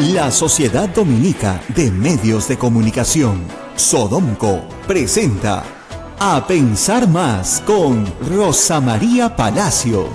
La Sociedad Dominica de Medios de Comunicación, Sodomco, presenta A Pensar Más con Rosa María Palacios.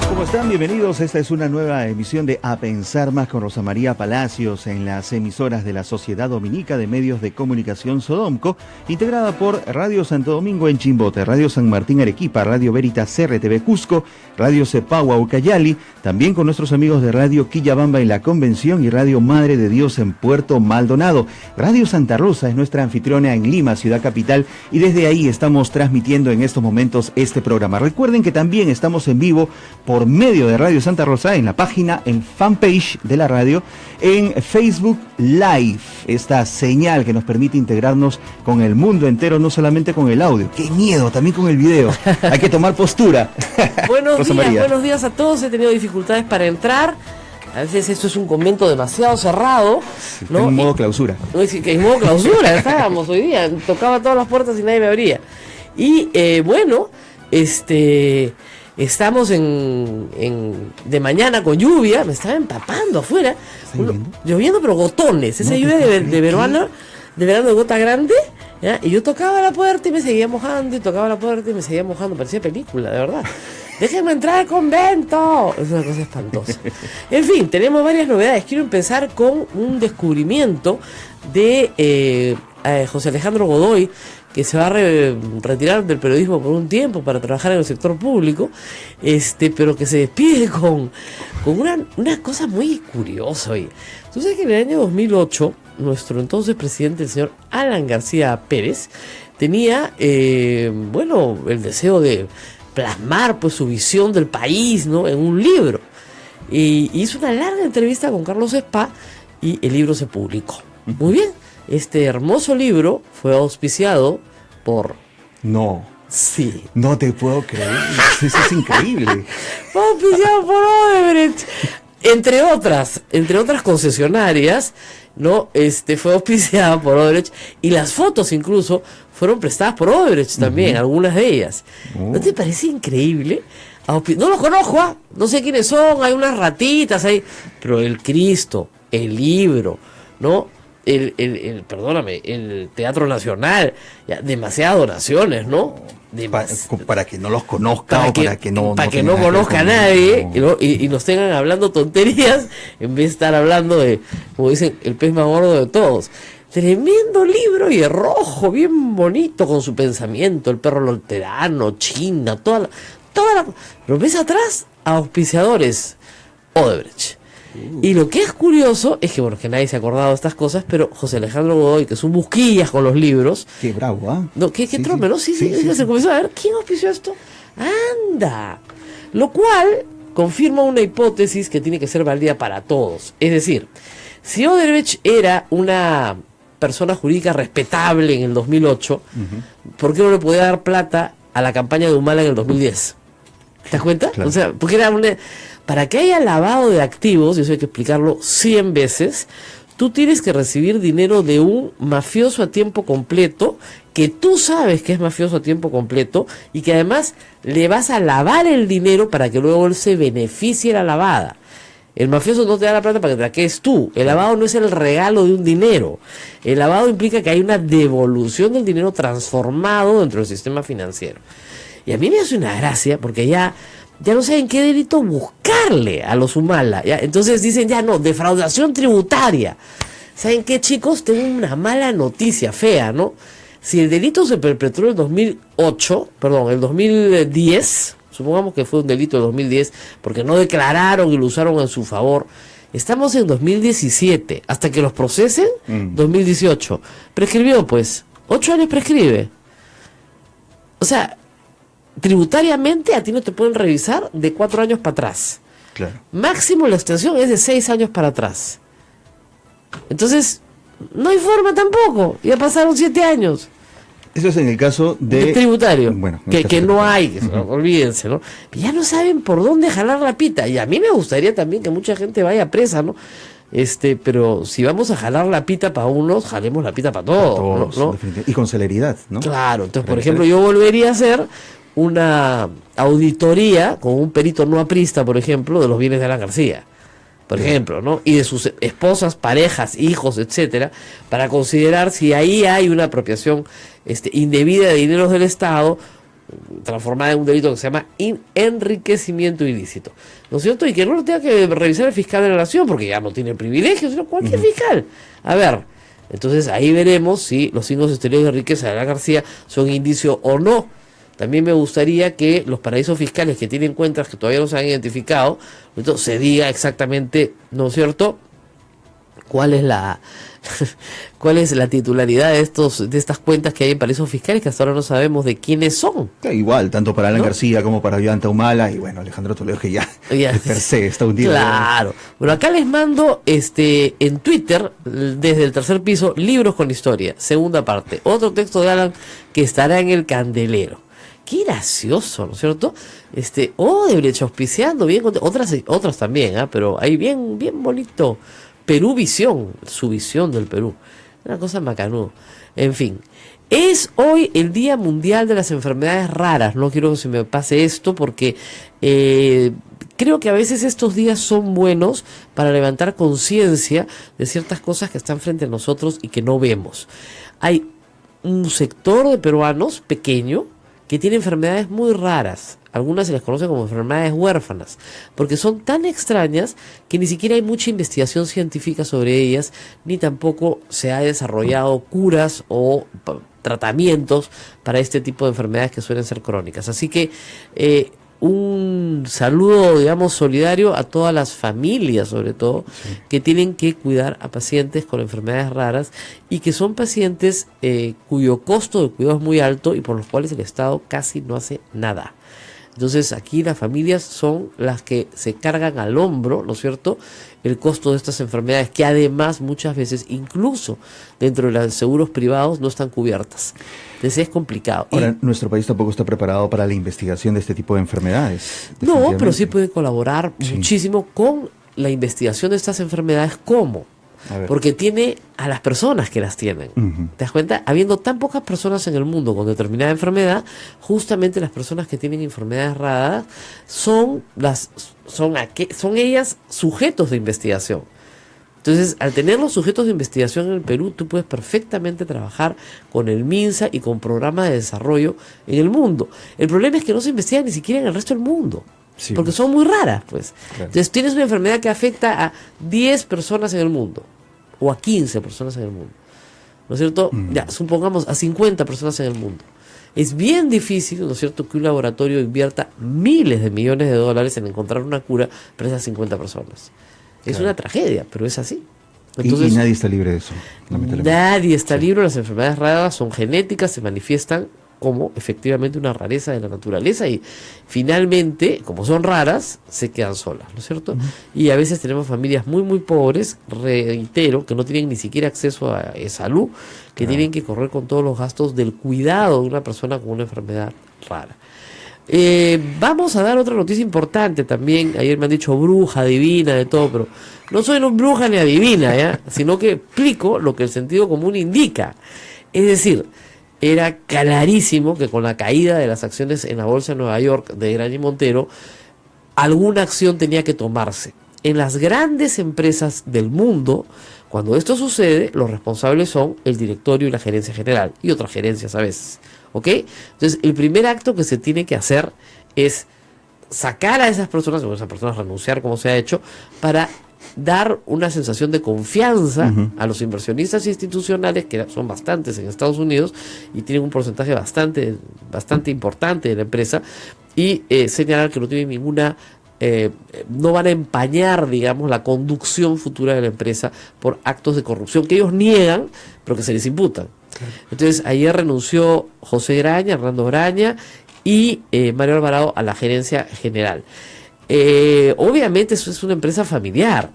¿Cómo están? Bienvenidos. Esta es una nueva emisión de A Pensar Más con Rosa María Palacios en las emisoras de la Sociedad Dominica de Medios de Comunicación Sodomco, integrada por Radio Santo Domingo en Chimbote, Radio San Martín Arequipa, Radio Veritas RTV Cusco, Radio Cepagua Ucayali, también con nuestros amigos de Radio Quillabamba en La Convención y Radio Madre de Dios en Puerto Maldonado. Radio Santa Rosa es nuestra anfitriona en Lima, ciudad capital, y desde ahí estamos transmitiendo en estos momentos este programa. Recuerden que también estamos en vivo por medio de Radio Santa Rosa en la página, en fanpage de la radio, en Facebook Live, esta señal que nos permite integrarnos con el mundo entero, no solamente con el audio. ¡Qué miedo! También con el video. Hay que tomar postura. Buenos días a todos. He tenido dificultades para entrar. A veces esto es un convento demasiado cerrado, ¿no? En modo clausura. En modo clausura estábamos hoy día. Tocaba todas las puertas y nadie me abría. Y estamos de mañana con lluvia, me estaba empapando afuera, lloviendo pero gotones, esa lluvia de verano de gota grande, ¿ya? Y yo tocaba la puerta y me seguía mojando, y tocaba la puerta y me seguía mojando, parecía película, de verdad. ¡Déjenme entrar al convento! Es una cosa espantosa. En fin, tenemos varias novedades. Quiero empezar con un descubrimiento de José Alejandro Godoy, que se va a retirar del periodismo por un tiempo para trabajar en el sector público, pero que se despide con una cosa muy curiosa hoy. Tú sabes que en el año 2008, nuestro entonces presidente, el señor Alan García Pérez, tenía, el deseo de plasmar pues su visión del país, ¿no?, en un libro. Y hizo una larga entrevista con Carlos Spa y el libro se publicó. Muy bien. Este hermoso libro fue auspiciado por... No. Sí. No te puedo creer. Eso es increíble. Fue auspiciado por Odebrecht. Entre otras concesionarias, ¿no? Fue auspiciado por Odebrecht. Y las fotos incluso fueron prestadas por Odebrecht también, algunas de ellas. ¿No te parece increíble? No los conozco, no sé quiénes son, hay unas ratitas ahí. Pero el Cristo, el libro, ¿no? Perdóname, el Teatro Nacional, ya, demasiadas donaciones, ¿no? Para que no los conozca, para que no conozca a nadie, ¿no? Y nos tengan hablando tonterías en vez de estar hablando de, como dicen, el pez más gordo de todos. Tremendo libro y rojo, bien bonito con su pensamiento, el perro lolterano, China, toda la. Pero ves atrás, auspiciadores, Odebrecht. Y lo que es curioso es que nadie se ha acordado de estas cosas, pero José Alejandro Godoy, que es un busquillas con los libros. Qué bravo, ¿ah? No, qué trompe, ¿no? Sí, se comenzó a ver, ¿quién auspició esto? ¡Anda! Lo cual confirma una hipótesis que tiene que ser válida para todos. Es decir, si Odebrecht era una persona jurídica respetable en el 2008, ¿por qué no le podía dar plata a la campaña de Humala en el 2010? ¿Te das cuenta? Claro. O sea, porque era para que haya lavado de activos, y eso hay que explicarlo 100 veces, tú tienes que recibir dinero de un mafioso a tiempo completo, que tú sabes que es mafioso a tiempo completo, y que además le vas a lavar el dinero para que luego él se beneficie de la lavada. El mafioso no te da la plata para que te la quedes tú. El lavado no es el regalo de un dinero. El lavado implica que hay una devolución del dinero transformado dentro del sistema financiero. Y a mí me hace una gracia, porque ya no saben qué delito buscarle a los Humala, ¿ya? Entonces dicen, ya no, defraudación tributaria. ¿Saben qué, chicos? Tengo una mala noticia fea, ¿no? Si el delito se perpetró en el 2010, supongamos que fue un delito de 2010, porque no declararon y lo usaron en su favor, estamos en 2017, hasta que los procesen, 2018. Prescribió, pues, 8 años prescribe. O sea, tributariamente a ti no te pueden revisar de 4 años para atrás. Claro. Máximo la extensión es de 6 años para atrás. Entonces, no hay forma tampoco. Ya pasaron 7 años. Eso es en el caso de tributario. Bueno, que no hay, olvídense, ¿no? Ya no saben por dónde jalar la pita. Y a mí me gustaría también que mucha gente vaya presa, ¿no? Pero si vamos a jalar la pita para unos, jalemos la pita para todos, ¿no? Y con celeridad, ¿no? Claro, entonces, por ejemplo, yo volvería a hacer una auditoría con un perito no aprista, por ejemplo, de los bienes de Alan García, por ejemplo, ¿no? Y de sus esposas, parejas, hijos, etcétera, para considerar si ahí hay una apropiación indebida de dineros del Estado, transformada en un delito que se llama enriquecimiento ilícito, ¿no es cierto? Y que no lo tenga que revisar el fiscal de la nación, porque ya no tiene privilegios, sino cualquier fiscal. A ver, entonces ahí veremos si los signos exteriores de riqueza de Alan García son indicio o no. También me gustaría que los paraísos fiscales que tienen cuentas que todavía no se han identificado, entonces se diga exactamente, ¿no es cierto?, cuál es la titularidad de estas cuentas que hay en paraísos fiscales, que hasta ahora no sabemos de quiénes son. Igual, tanto para Alan ¿no? García como para Ollanta Humala, y bueno, Alejandro Toledo, que ya per se está hundido. Claro. Bueno, acá les mando en Twitter, desde el tercer piso, libros con historia, segunda parte. Otro texto de Alan que estará en el candelero. Qué gracioso, ¿no es cierto? Odebrecht auspiciando, bien, otras también, pero ahí bien bonito. Perú Visión, su visión del Perú. Una cosa macanudo. En fin, es hoy el Día Mundial de las Enfermedades Raras. No quiero que se me pase esto porque creo que a veces estos días son buenos para levantar conciencia de ciertas cosas que están frente a nosotros y que no vemos. Hay un sector de peruanos pequeño que tiene enfermedades muy raras. Algunas se les conoce como enfermedades huérfanas, porque son tan extrañas que ni siquiera hay mucha investigación científica sobre ellas, ni tampoco se ha desarrollado curas o tratamientos para este tipo de enfermedades que suelen ser crónicas. Así que un saludo, digamos, solidario a todas las familias, sobre todo, que tienen que cuidar a pacientes con enfermedades raras y que son pacientes cuyo costo de cuidado es muy alto y por los cuales el Estado casi no hace nada. Entonces aquí las familias son las que se cargan al hombro, ¿no es cierto?, el costo de estas enfermedades que además muchas veces, incluso dentro de los seguros privados, no están cubiertas. Entonces es complicado. Ahora, nuestro país tampoco está preparado para la investigación de este tipo de enfermedades. No, pero sí puede colaborar muchísimo con la investigación de estas enfermedades. ¿Cómo? Porque tiene a las personas que las tienen. ¿Te das cuenta? Habiendo tan pocas personas en el mundo con determinada enfermedad, justamente las personas que tienen enfermedades raras son ellas sujetos de investigación. Entonces, al tener los sujetos de investigación en el Perú, tú puedes perfectamente trabajar con el MINSA y con programas de desarrollo en el mundo. El problema es que no se investiga ni siquiera en el resto del mundo. Sí, porque son muy raras, pues. Claro. Entonces tienes una enfermedad que afecta a 10 personas en el mundo, o a 15 personas en el mundo, ¿no es cierto? Ya, supongamos a 50 personas en el mundo. Es bien difícil, ¿no es cierto?, que un laboratorio invierta miles de millones de dólares en encontrar una cura para esas 50 personas. Es una tragedia, pero es así. Entonces, y nadie está libre de eso, lamentablemente. Nadie está libre. Las enfermedades raras son genéticas, se manifiestan como efectivamente una rareza de la naturaleza y finalmente, como son raras, se quedan solas, ¿no es cierto? Y a veces tenemos familias muy muy pobres, reitero, que no tienen ni siquiera acceso a salud, que tienen que correr con todos los gastos del cuidado de una persona con una enfermedad rara. Vamos a dar otra noticia importante también. Ayer me han dicho bruja, adivina, de todo, pero no soy no bruja ni adivina, ¿ya? Sino que explico lo que el sentido común indica. Es decir, era clarísimo que con la caída de las acciones en la bolsa de Nueva York de Graña Montero, alguna acción tenía que tomarse. En las grandes empresas del mundo, cuando esto sucede, los responsables son el directorio y la gerencia general, y otras gerencias a veces, ¿ok? Entonces, el primer acto que se tiene que hacer es sacar a esas personas, o esas personas renunciar como se ha hecho, para dar una sensación de confianza a los inversionistas institucionales, que son bastantes en Estados Unidos y tienen un porcentaje bastante importante de la empresa, y señalar que no tienen ninguna no van a empañar, digamos, la conducción futura de la empresa por actos de corrupción que ellos niegan, pero que se les imputan. Entonces ayer renunció José Graña, Hernando Graña y Mario Alvarado a la gerencia general. Obviamente eso es una empresa familiar,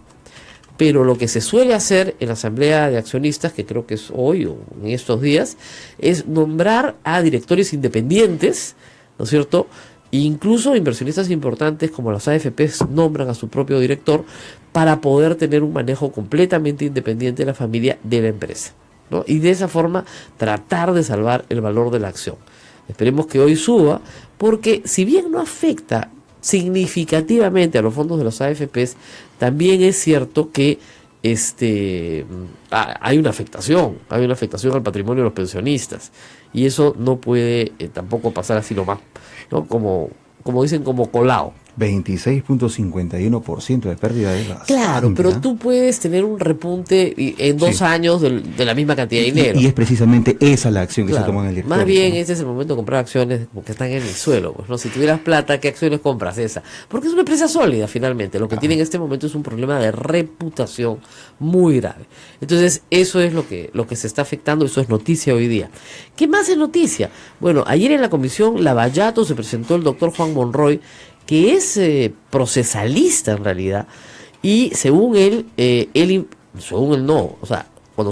pero lo que se suele hacer en la asamblea de accionistas, que creo que es hoy o en estos días, es nombrar a directores independientes, ¿no es cierto? E incluso inversionistas importantes como las AFPs nombran a su propio director para poder tener un manejo completamente independiente de la familia de la empresa, ¿no? Y de esa forma tratar de salvar el valor de la acción. esperemos que hoy suba, porque si bien no afecta significativamente a los fondos de los AFPs, también es cierto que hay una afectación al patrimonio de los pensionistas, y eso no puede tampoco pasar así nomás, ¿no? Como dicen, como colado. 26.51% de pérdida de gas. Claro, pero tú puedes tener un repunte en 2 años de la misma cantidad de dinero. Y es precisamente esa la acción que se tomó en el directorio. Más bien, este es el momento de comprar acciones que están en el suelo. Pues, ¿no? Si tuvieras plata, ¿qué acciones compras? Esa. Porque es una empresa sólida, finalmente. Lo que tiene en este momento es un problema de reputación muy grave. Entonces, eso es lo que se está afectando. Eso es noticia hoy día. ¿Qué más es noticia? Bueno, ayer en la comisión Lavallato se presentó el doctor Juan Monroy, que es procesalista en realidad, y según él no, o sea, cuando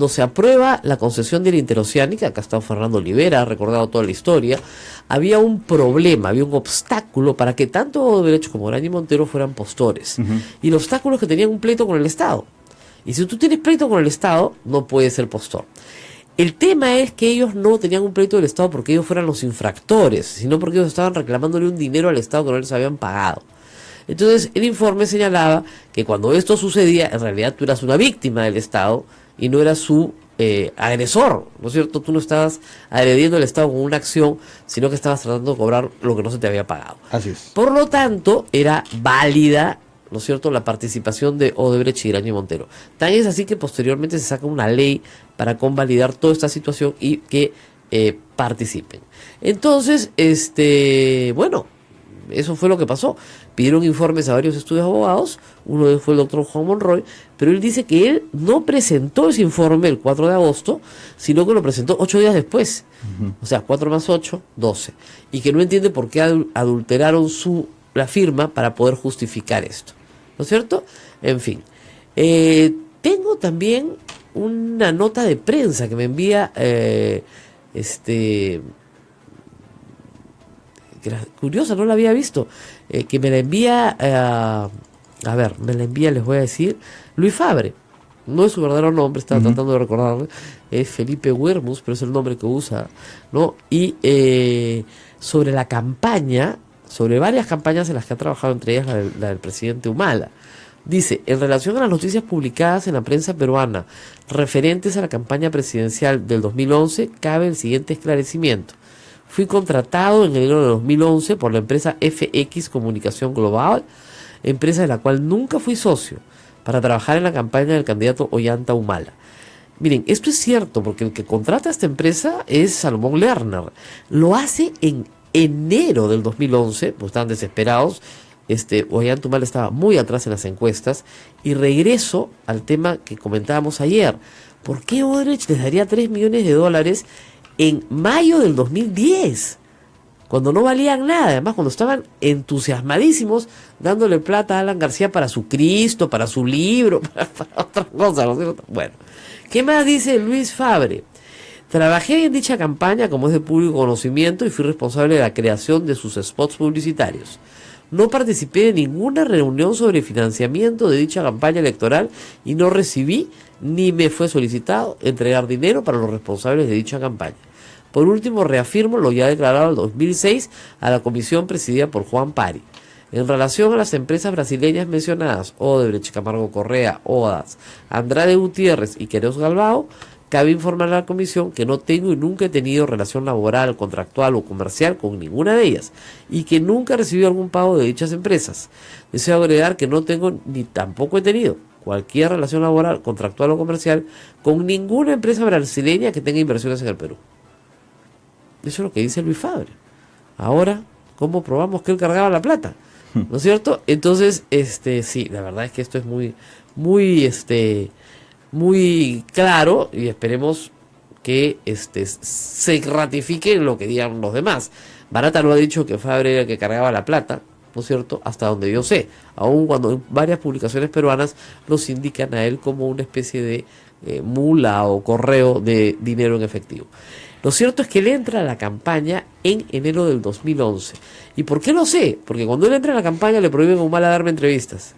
se aprueba la concesión de la interoceánica, acá está Fernando Olivera, ha recordado toda la historia, había un problema, había un obstáculo para que tanto Odebrecht como Graña y Montero fueran postores, y el obstáculo es que tenían un pleito con el Estado, y si tú tienes pleito con el Estado, no puedes ser postor. El tema es que ellos no tenían un pleito del Estado porque ellos fueran los infractores, sino porque ellos estaban reclamándole un dinero al Estado que no les habían pagado. Entonces, el informe señalaba que cuando esto sucedía, en realidad tú eras una víctima del Estado y no eras su agresor, ¿no es cierto? Tú no estabas agrediendo al Estado con una acción, sino que estabas tratando de cobrar lo que no se te había pagado. Así es. Por lo tanto, era válida, ¿no es cierto?, la participación de Odebrecht y Graña y Montero. Tan es así que posteriormente se saca una ley para convalidar toda esta situación y que participen. Entonces, bueno, eso fue lo que pasó. Pidieron informes a varios estudios de abogados, uno de ellos fue el doctor Juan Monroy, pero él dice que él no presentó ese informe el 4 de agosto, sino que lo presentó 8 días después. O sea, 4 más 8, 12. Y que no entiende por qué adulteraron la firma para poder justificar esto. ¿No es cierto? En fin. Tengo también una nota de prensa que me envía curiosa, no la había visto, que me la envía les voy a decir, Luis Fabre. No es su verdadero nombre, estaba tratando de recordarlo, es Felipe Huermus, pero es el nombre que usa, ¿no? Y sobre la campaña, sobre varias campañas en las que ha trabajado, entre ellas la del presidente Humala. Dice, en relación a las noticias publicadas en la prensa peruana referentes a la campaña presidencial del 2011, cabe el siguiente esclarecimiento. Fui contratado en enero de 2011 por la empresa FX Comunicación Global, empresa de la cual nunca fui socio, para trabajar en la campaña del candidato Ollanta Humala. Miren, esto es cierto, porque el que contrata a esta empresa es Salomón Lerner. Lo hace en enero del 2011, pues estaban desesperados. Ollanta Humala estaba muy atrás en las encuestas. Y regreso al tema que comentábamos ayer. ¿Por qué Odebrecht les daría $3 millones en mayo del 2010? Cuando no valían nada, además cuando estaban entusiasmadísimos dándole plata a Alan García para su Cristo, para su libro, para otras cosas, ¿no es cierto? Bueno, ¿qué más dice Luis Fabre? Trabajé en dicha campaña como es de público conocimiento y fui responsable de la creación de sus spots publicitarios. No participé en ninguna reunión sobre financiamiento de dicha campaña electoral y no recibí ni me fue solicitado entregar dinero para los responsables de dicha campaña. Por último, reafirmo lo ya declarado en 2006 a la comisión presidida por Juan Pari. En relación a las empresas brasileñas mencionadas, Odebrecht, Camargo Correa, ODAS, Andrade Gutiérrez y Queiroz Galbao, cabe informar a la comisión que no tengo y nunca he tenido relación laboral, contractual o comercial con ninguna de ellas y que nunca he recibido algún pago de dichas empresas. Deseo agregar que no tengo ni tampoco he tenido cualquier relación laboral, contractual o comercial con ninguna empresa brasileña que tenga inversiones en el Perú. Eso es lo que dice Luis Fabre. Ahora, ¿cómo probamos que él cargaba la plata? ¿No es cierto? Entonces, sí, la verdad es que esto es muy claro y esperemos que se ratifique lo que digan los demás. Barata no ha dicho que Fabre era el que cargaba la plata, ¿no es cierto? Hasta donde yo sé, aun cuando en varias publicaciones peruanas los indican a él como una especie de mula o correo de dinero en efectivo. Lo cierto es que él entra a la campaña en enero del 2011. ¿Y por qué lo sé? Porque cuando él entra a la campaña le prohíben a Humala darme entrevistas.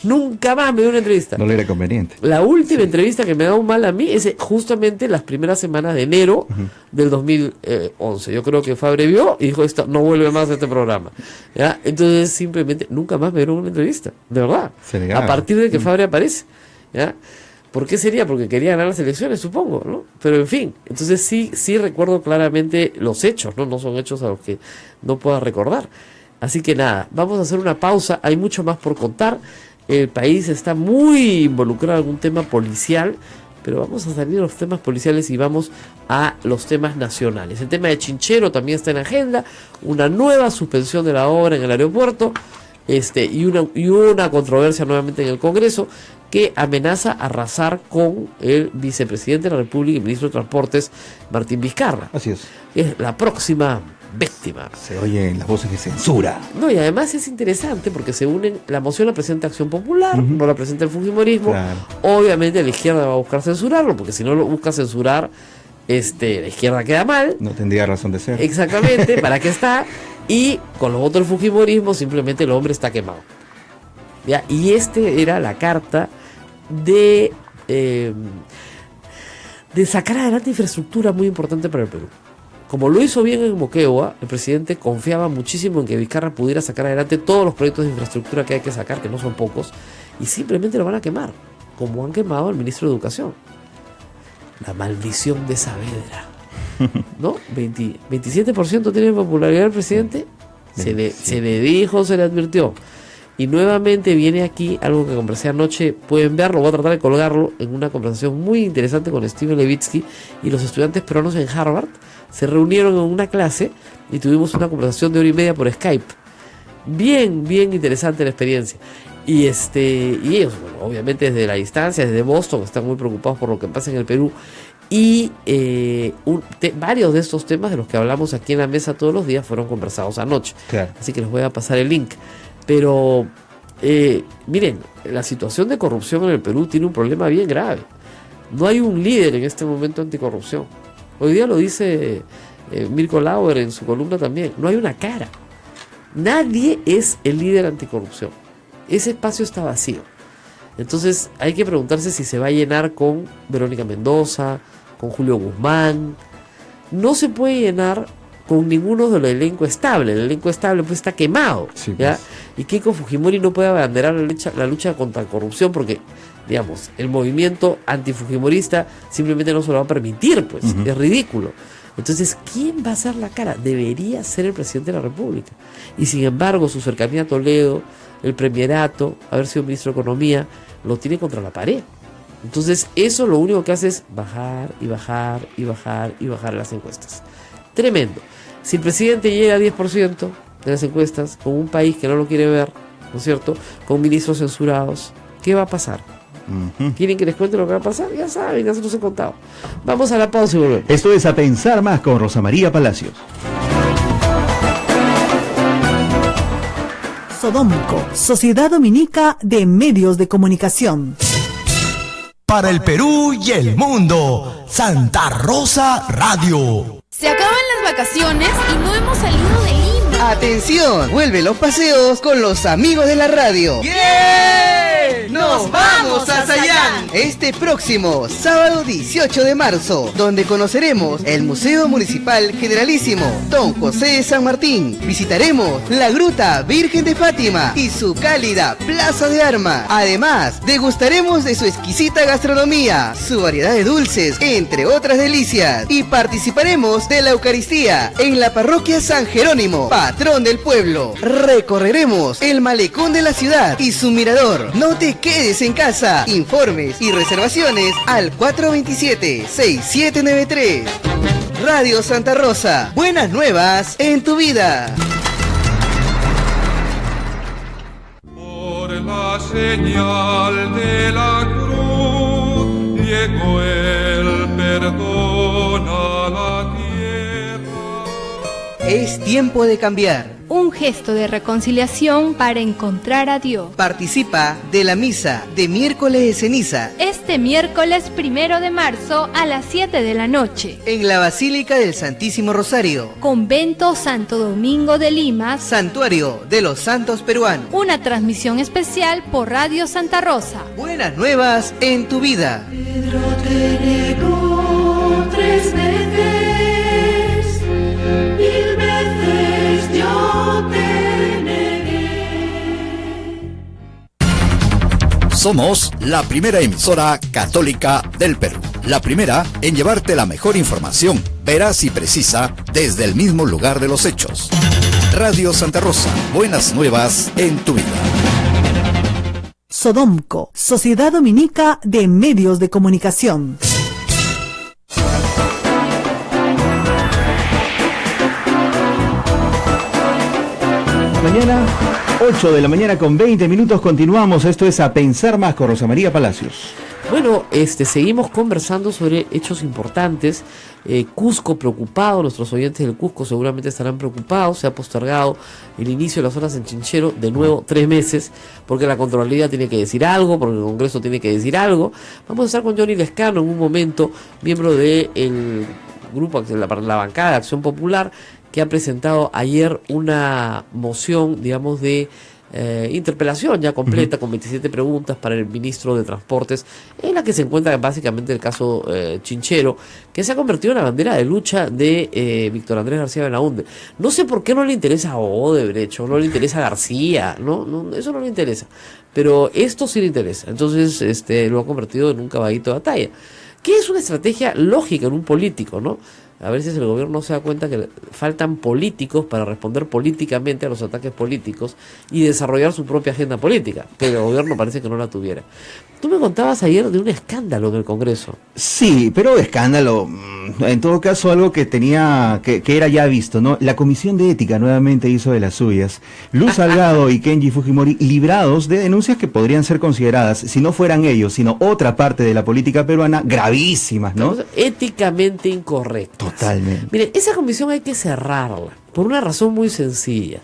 Nunca más me dio una entrevista. No le era conveniente. La última entrevista que me da un mal a mí es justamente las primeras semanas de enero del 2011. Yo creo que Fabre vio y dijo, no vuelve más a este programa. ¿Ya? Entonces simplemente nunca más me dieron una entrevista, de verdad. A partir de que Fabre aparece. ¿Ya? ¿Por qué sería? Porque quería ganar las elecciones, supongo, ¿no? Pero en fin, entonces sí recuerdo claramente los hechos, ¿no? No son hechos a los que no pueda recordar. Así que nada, vamos a hacer una pausa, hay mucho más por contar. El país está muy involucrado en un tema policial, pero vamos a salir de los temas policiales y vamos a los temas nacionales. El tema de Chinchero también está en agenda, una nueva suspensión de la obra en el aeropuerto, y una controversia nuevamente en el Congreso que amenaza arrasar con el vicepresidente de la República y ministro de Transportes, Martín Vizcarra. Así es. Es la próxima víctima. Se oyen las voces de censura. No, y además es interesante porque se unen, la moción la presenta Acción Popular, no la presenta el Fujimorismo. Claro. Obviamente la izquierda va a buscar censurarlo, porque si no lo busca censurar, la izquierda queda mal. No tendría razón de ser. Exactamente, ¿para qué está? Y con los votos del Fujimorismo simplemente el hombre está quemado. ¿Ya? Y era la carta de sacar adelante infraestructura muy importante para el Perú. Como lo hizo bien en Moquegua, el presidente confiaba muchísimo en que Vizcarra pudiera sacar adelante todos los proyectos de infraestructura que hay que sacar, que no son pocos, y simplemente lo van a quemar, como han quemado al ministro de Educación. La maldición de Saavedra, ¿no? 27% tiene popularidad el presidente, se le dijo, se le advirtió. Y nuevamente viene aquí algo que conversé anoche, pueden verlo, voy a tratar de colgarlo en una conversación muy interesante con Steven Levitsky y los estudiantes peruanos en Harvard. Se reunieron en una clase y tuvimos una conversación de 1 hora y media por Skype. Bien interesante la experiencia. Y ellos, bueno, obviamente desde la distancia, desde Boston, están muy preocupados por lo que pasa en el Perú. Y varios de estos temas de los que hablamos aquí en la mesa todos los días fueron conversados anoche. Claro. Así que les voy a pasar el link. Pero, miren, la situación de corrupción en el Perú tiene un problema bien grave. No hay un líder en este momento anticorrupción. Hoy día lo dice Mirko Lauer en su columna también. No hay una cara. Nadie es el líder anticorrupción. Ese espacio está vacío. Entonces hay que preguntarse si se va a llenar con Verónica Mendoza, con Julio Guzmán. No se puede llenar con ninguno del elenco estable. El elenco estable pues está quemado, sí, ¿ya? Pues. Y Keiko Fujimori no puede abanderar la lucha contra la corrupción porque, digamos, el movimiento antifujimorista simplemente no se lo va a permitir, pues. Es ridículo. Entonces, ¿quién va a hacer la cara? Debería ser el presidente de la República. Y sin embargo, su cercanía a Toledo, el premierato, haber sido ministro de Economía, lo tiene contra la pared. Entonces, eso lo único que hace es bajar y bajar y bajar y bajar las encuestas. Tremendo. Si el presidente llega a 10% de las encuestas, con un país que no lo quiere ver, ¿no es cierto?, con ministros censurados, ¿qué va a pasar? ¿Quieren que les cuente lo que va a pasar? Ya saben, ya se los he contado. Vamos a la pausa y volvemos. Esto es A Pensar Más con Rosa María Palacios. Sodomco, Sociedad Dominica de Medios de Comunicación. Para el Perú y el mundo, Santa Rosa Radio. Se acaban las vacaciones y no hemos salido de Lima. ¡Atención! Vuelven los paseos con los amigos de la radio. ¡Yeah! ¡Nos vamos a Sayán! Este próximo sábado 18 de marzo, donde conoceremos el Museo Municipal Generalísimo Don José de San Martín. Visitaremos la Gruta Virgen de Fátima y su cálida Plaza de Armas. Además, degustaremos de su exquisita gastronomía, su variedad de dulces, entre otras delicias. Y participaremos de la Eucaristía en la Parroquia San Jerónimo, patrón del pueblo. Recorreremos el malecón de la ciudad y su mirador. No te quedes en casa. Informes y reservaciones al 427-6793. Radio Santa Rosa. Buenas nuevas en tu vida. Por la señal de la cruz llegó el perdón a la tierra. Es tiempo de cambiar. un gesto de reconciliación para encontrar a Dios. Participa de la misa de miércoles de ceniza Este miércoles 1 de marzo a las 7 de la noche. en la Basílica del Santísimo Rosario, Convento Santo Domingo de Lima. Santuario de los Santos Peruanos. Una transmisión especial por Radio Santa Rosa. Buenas nuevas en tu vida. Pedro te negó 3 veces, 1000 veces yo te negué. Somos la primera emisora católica del Perú. La primera en llevarte la mejor información, veraz y precisa, desde el mismo lugar de los hechos. Radio Santa Rosa, buenas nuevas en tu vida. Sodomco, Sociedad Dominica de Medios de Comunicación. Mañana, 8 de la mañana con 20 minutos, continuamos. Esto es A Pensar Más con Rosa María Palacios. Bueno, seguimos conversando sobre hechos importantes. Cusco preocupado, nuestros oyentes del Cusco seguramente estarán preocupados. Se ha postergado el inicio de las horas en Chinchero de nuevo 3 meses, porque la Contraloría tiene que decir algo, porque el Congreso tiene que decir algo. Vamos a estar con Johnny Lescano en un momento, miembro del grupo, la bancada de Acción Popular, que ha presentado ayer una moción, digamos, de interpelación ya completa, con 27 preguntas para el ministro de Transportes, en la que se encuentra básicamente el caso Chinchero, que se ha convertido en la bandera de lucha de Víctor Andrés García Belaúnde. No sé por qué no le interesa a Odebrecht, o no le interesa a García, no, eso no le interesa, pero esto sí le interesa. Entonces lo ha convertido en un caballito de batalla, que es una estrategia lógica en un político, ¿no? A veces el gobierno no se da cuenta que faltan políticos para responder políticamente a los ataques políticos y desarrollar su propia agenda política, que el gobierno parece que no la tuviera. Tú me contabas ayer de un escándalo en el Congreso. Sí, pero escándalo, en todo caso algo que tenía, que era ya visto, ¿no? La Comisión de Ética nuevamente hizo de las suyas. Luz Salgado y Kenji Fujimori librados de denuncias que podrían ser consideradas, si no fueran ellos, sino otra parte de la política peruana, gravísimas, ¿no? Éticamente incorrectas. Totalmente. Miren, esa comisión hay que cerrarla, por una razón muy sencilla,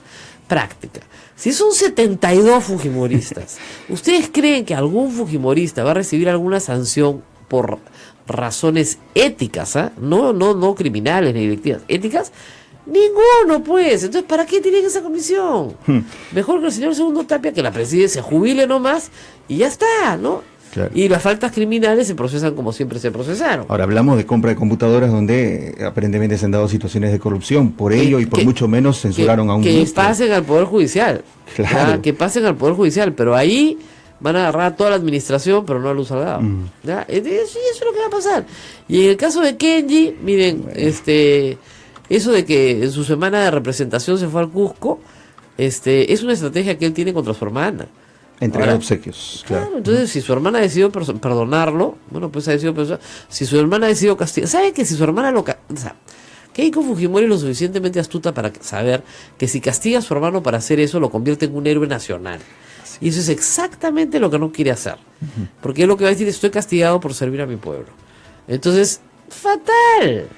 práctica. Si son 72 fujimoristas, ¿ustedes creen que algún fujimorista va a recibir alguna sanción por razones éticas, no criminales ni delictivas, éticas? Ninguno, pues. Entonces, ¿para qué tienen esa comisión? Mejor que el señor Segundo Tapia, que la preside, se jubile nomás y ya está, ¿no? Claro. Y las faltas criminales se procesan como siempre se procesaron. Ahora hablamos de compra de computadoras donde aparentemente se han dado situaciones de corrupción. Por ello y por mucho menos censuraron a un ministro. Que pasen al Poder Judicial. Claro. Que pasen al Poder Judicial. Pero ahí van a agarrar a toda la administración, pero no a Luz Salgado. Eso es lo que va a pasar. Y en el caso de Kenji, miren, eso de que en su semana de representación se fue al Cusco, es una estrategia que él tiene contra su hermana. Entregar obsequios, claro. Entonces, si su hermana decidió perdonarlo, bueno, pues ha decidido si su hermana ha decidido castigar, ¿sabe que si su hermana Keiko Fujimori es lo suficientemente astuta para saber que si castiga a su hermano para hacer eso, lo convierte en un héroe nacional? Y eso es exactamente lo que no quiere hacer. Porque es lo que va a decir: estoy castigado por servir a mi pueblo. Entonces, fatal.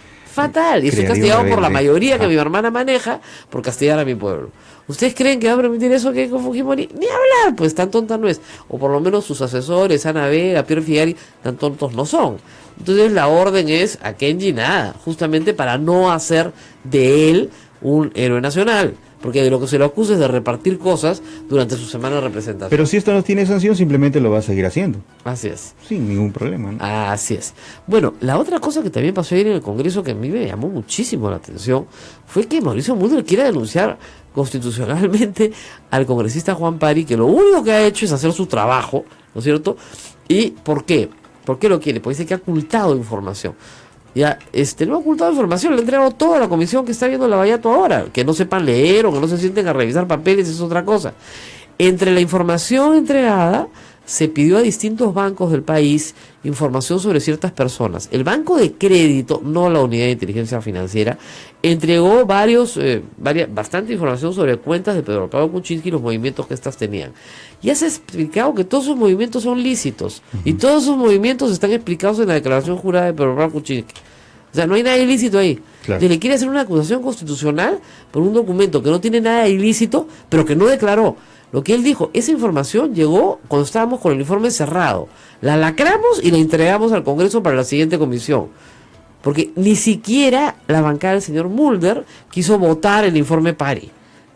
Y estoy castigado por la mayoría que mi hermana maneja por castigar a mi pueblo. ¿Ustedes creen que va a permitir eso que con Fujimori? Ni hablar, pues tan tonta no es. O por lo menos sus asesores, Ana Vega, Pierre Figari, tan tontos no son. Entonces la orden es a Kenji nada, justamente para no hacer de él un héroe nacional. Porque de lo que se lo acusa es de repartir cosas durante su semana de representación. Pero si esto no tiene sanción, simplemente lo va a seguir haciendo. Así es. Sin ningún problema, ¿no? Así es. Bueno, la otra cosa que también pasó ayer en el Congreso, que a mí me llamó muchísimo la atención, fue que Mauricio Mulder quiere denunciar constitucionalmente al congresista Juan Pari, que lo único que ha hecho es hacer su trabajo, ¿no es cierto? ¿Y por qué? ¿Por qué lo quiere? Porque dice que ha ocultado información. Ya, no ha ocultado información, le ha entregado toda la comisión que está viendo la Vallato ahora. Que no sepan leer o que no se sienten a revisar papeles es otra cosa. Entre la información entregada, se pidió a distintos bancos del país información sobre ciertas personas. El Banco de Crédito, no la Unidad de Inteligencia Financiera, entregó bastante información sobre cuentas de Pedro Pablo Kuczynski y los movimientos que éstas tenían. Ya se ha explicado que todos esos movimientos son lícitos y todos esos movimientos están explicados en la declaración jurada de Pedro Pablo Kuczynski. O sea, no hay nada ilícito ahí. Claro. Y le quiere hacer una acusación constitucional por un documento que no tiene nada ilícito, pero que no declaró. Lo que él dijo, esa información llegó cuando estábamos con el informe cerrado. La lacramos y la entregamos al Congreso para la siguiente comisión. Porque ni siquiera la bancada del señor Mulder quiso votar el informe Pari.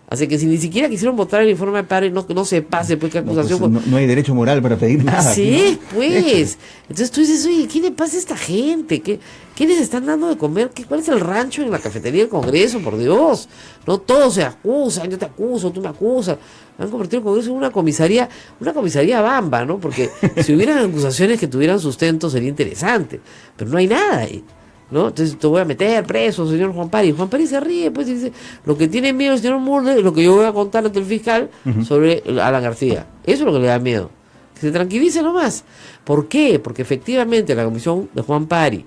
Así que si ni siquiera quisieron votar el informe Pari, no se pase, pues, qué acusación. No hay derecho moral para pedir nada. Así ¿no? pues. Entonces tú dices, oye, ¿qué le pasa a esta gente? ¿Qué les están dando de comer? ¿Cuál es el rancho en la cafetería del Congreso? Por Dios. No todos se acusan, yo te acuso, tú me acusas. Han convertido el Congreso en una comisaría bamba, ¿no? Porque si hubieran acusaciones que tuvieran sustento sería interesante. Pero no hay nada ahí, ¿no? Entonces te voy a meter preso, señor Juan Pari. Juan Pari se ríe, pues, y dice, lo que tiene miedo el señor Mulder es lo que yo voy a contar ante el fiscal sobre Alan García. Eso es lo que le da miedo. Que se tranquilice nomás. ¿Por qué? Porque efectivamente la comisión de Juan Pari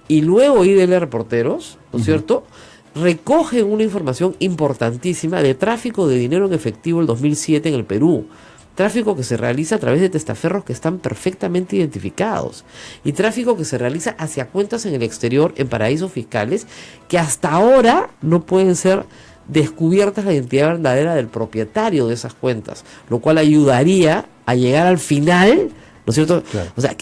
y luego IDL Reporteros, ¿no es cierto?, recogen una información importantísima de tráfico de dinero en efectivo el 2007 en el Perú. Tráfico que se realiza a través de testaferros que están perfectamente identificados. Y tráfico que se realiza hacia cuentas en el exterior, en paraísos fiscales, que hasta ahora no pueden ser descubiertas la identidad verdadera del propietario de esas cuentas. Lo cual ayudaría a llegar al final, ¿no es cierto? Claro. O sea,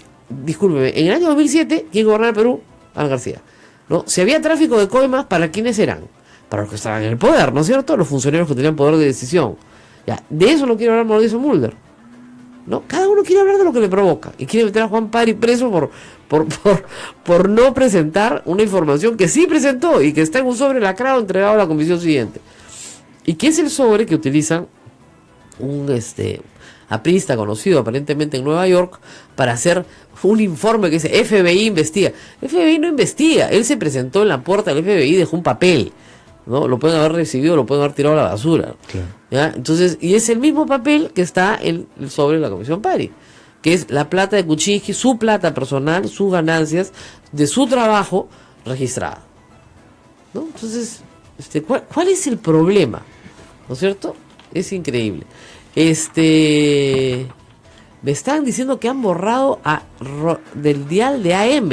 discúlpeme, en el año 2007, ¿quién gobernaba el Perú? Alan García. ¿No? Si había tráfico de coimas, ¿para quiénes eran? Para los que estaban en el poder, ¿no es cierto? Los funcionarios que tenían poder de decisión. Ya, de eso no quiere hablar Mauricio Mulder, ¿no? Cada uno quiere hablar de lo que le provoca y quiere meter a Juan Pari preso por no presentar una información que sí presentó y que está en un sobre lacrado entregado a la comisión siguiente. Y que es el sobre que utilizan un aprista conocido aparentemente en Nueva York para hacer un informe que dice FBI investiga. FBI no investiga, él se presentó en la puerta del FBI y dejó un papel, ¿no? Lo pueden haber recibido, lo pueden haber tirado a la basura. Claro. ¿Ya? Entonces, y es el mismo papel que está en el sobre de la Comisión Pari, que es la plata de Kuczynski, su plata personal, sus ganancias de su trabajo registrada, ¿no? Entonces, ¿cuál es el problema? ¿No es cierto? Es increíble. Me están diciendo que han borrado del dial de AM.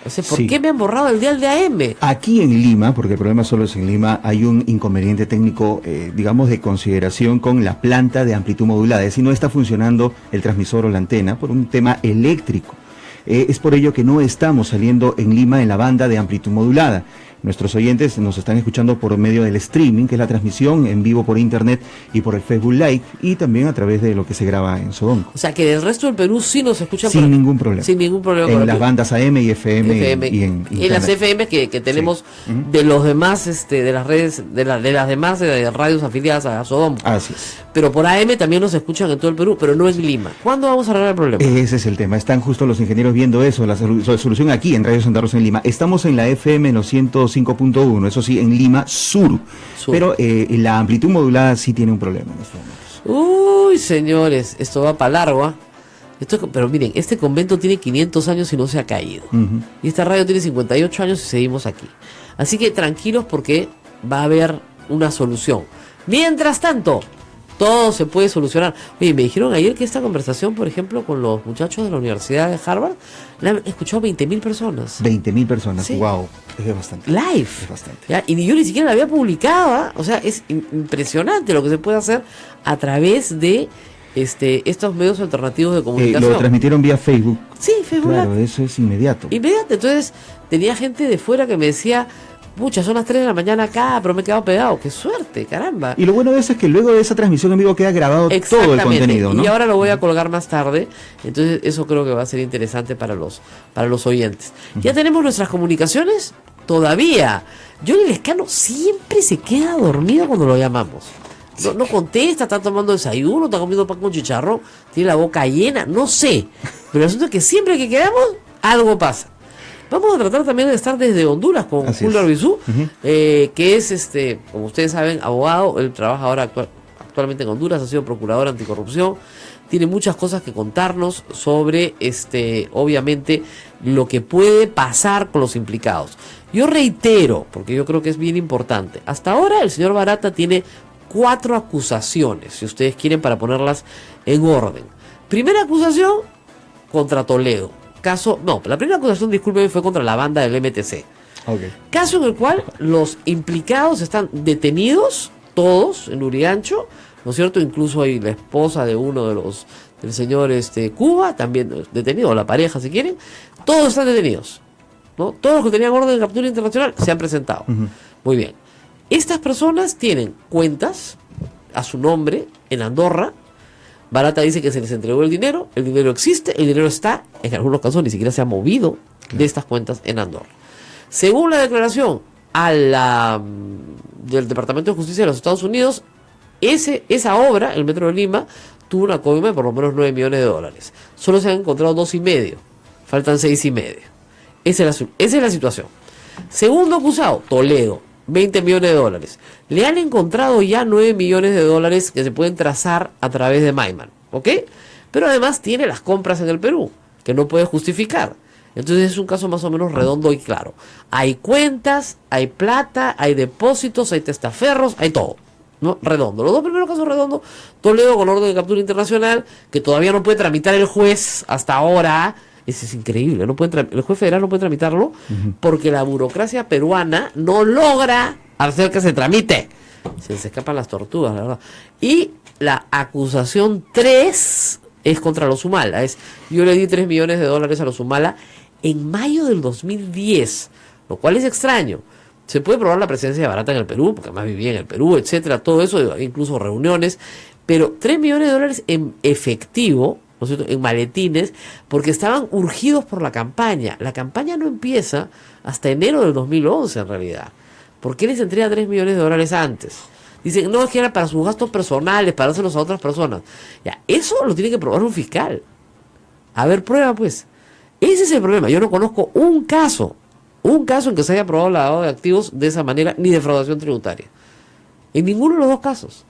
O sea, ¿por qué me han borrado el dial de AM? Aquí en Lima, porque el problema solo es en Lima, hay un inconveniente técnico, digamos, de consideración con la planta de amplitud modulada. Es decir, no está funcionando el transmisor o la antena por un tema eléctrico. Es por ello que no estamos saliendo en Lima en la banda de amplitud modulada. Nuestros oyentes nos están escuchando por medio del streaming, que es la transmisión en vivo por internet y por el Facebook Live, y también a través de lo que se graba en Sodonco. O sea, que del resto del Perú sí nos escuchan sin ningún problema. Sin ningún problema. En las bandas AM y FM. Y en las FM que tenemos de los demás, de las redes, de las demás radios afiliadas a Sodonco. Así es. Pero por AM también nos escuchan en todo el Perú, pero no en Lima. ¿Cuándo vamos a arreglar el problema? Ese es el tema. Están justo los ingenieros viendo eso, la solución aquí en Radio Santa Rosa en Lima. Estamos en la FM 105.1, eso sí, en Lima Sur. Pero la amplitud modulada sí tiene un problema en estos momentos. Uy, señores, esto va para largo, ¿ah? Pero miren, este convento tiene 500 años y no se ha caído. Y esta radio tiene 58 años y seguimos aquí. Así que tranquilos porque va a haber una solución. Mientras tanto, todo se puede solucionar. Oye, me dijeron ayer que esta conversación, por ejemplo, con los muchachos de la Universidad de Harvard, la han escuchado 20.000 personas. 20.000 personas, sí. Wow, es bastante. Live. Es bastante. ¿Ya? Y yo ni siquiera la había publicado, ¿eh? O sea, es impresionante lo que se puede hacer a través de estos medios alternativos de comunicación. Lo transmitieron vía Facebook. Sí, Facebook. Claro, eso es inmediato. Entonces, tenía gente de fuera que me decía, pucha, son las 3 de la mañana acá, pero me he quedado pegado. ¡Qué suerte, caramba! Y lo bueno de eso es que luego de esa transmisión en vivo queda grabado todo el contenido, ¿no? Y ahora lo voy a colgar más tarde. Entonces, eso creo que va a ser interesante para los oyentes. ¿Ya tenemos nuestras comunicaciones? Todavía. Johnny Lescano siempre se queda dormido cuando lo llamamos. No contesta, está tomando desayuno, está comiendo pan con chicharrón, tiene la boca llena, no sé. Pero el asunto es que siempre que quedamos, algo pasa. Vamos a tratar también de estar desde Honduras con Julio Arbizú, que es, como ustedes saben, abogado. Él trabaja ahora actualmente en Honduras, ha sido procurador anticorrupción. Tiene muchas cosas que contarnos sobre, obviamente, lo que puede pasar con los implicados. Yo reitero, porque yo creo que es bien importante, hasta ahora el señor Barata tiene 4 acusaciones, si ustedes quieren, para ponerlas en orden. Primera acusación, contra Toledo. caso, no, la primera acusación, discúlpeme, fue contra la banda del MTC. Okay. Caso en el cual los implicados están detenidos, todos, en Lurigancho, ¿no es cierto? Incluso hay la esposa de uno de los, del señor Cuba, también detenido, o la pareja si quieren, todos están detenidos, ¿no? Todos los que tenían orden de captura internacional se han presentado. Muy bien. Estas personas tienen cuentas a su nombre en Andorra. Barata dice que se les entregó el dinero existe, el dinero está, en algunos casos ni siquiera se ha movido de estas cuentas en Andorra. Según la declaración del Departamento de Justicia de los Estados Unidos, esa obra, el Metro de Lima, tuvo una coima de por lo menos $9 millones. Solo se han encontrado 2,5, faltan 6,5. Esa es la situación. Segundo acusado, Toledo, $20 millones. Le han encontrado ya $9 millones que se pueden trazar a través de Maiman, ¿ok? Pero además tiene las compras en el Perú, que no puede justificar. Entonces es un caso más o menos redondo y claro. Hay cuentas, hay plata, hay depósitos, hay testaferros, hay todo, ¿no? Redondo. Los dos primeros casos redondos, Toledo con orden de captura internacional, que todavía no puede tramitar el juez hasta ahora. Eso es increíble, el juez federal no puede tramitarlo porque la burocracia peruana no logra hacer que se tramite. Se les escapan las tortugas, la verdad. Y la acusación 3 es contra los Humala. Yo le di $3 millones a los Humala en mayo del 2010, lo cual es extraño. Se puede probar la presencia de Barata en el Perú, porque además vivía en el Perú, etcétera, todo eso, incluso reuniones, pero $3 millones en efectivo, ¿no es cierto?, en maletines, porque estaban urgidos por la campaña. La campaña no empieza hasta enero del 2011, en realidad. ¿Por qué les entrega $3 millones antes? Dicen, no, es que era para sus gastos personales, para dárselos a otras personas. Ya, eso lo tiene que probar un fiscal. A ver, prueba, pues. Ese es el problema. Yo no conozco un caso en que se haya probado lavado de activos de esa manera, ni defraudación tributaria. En ninguno de los dos casos.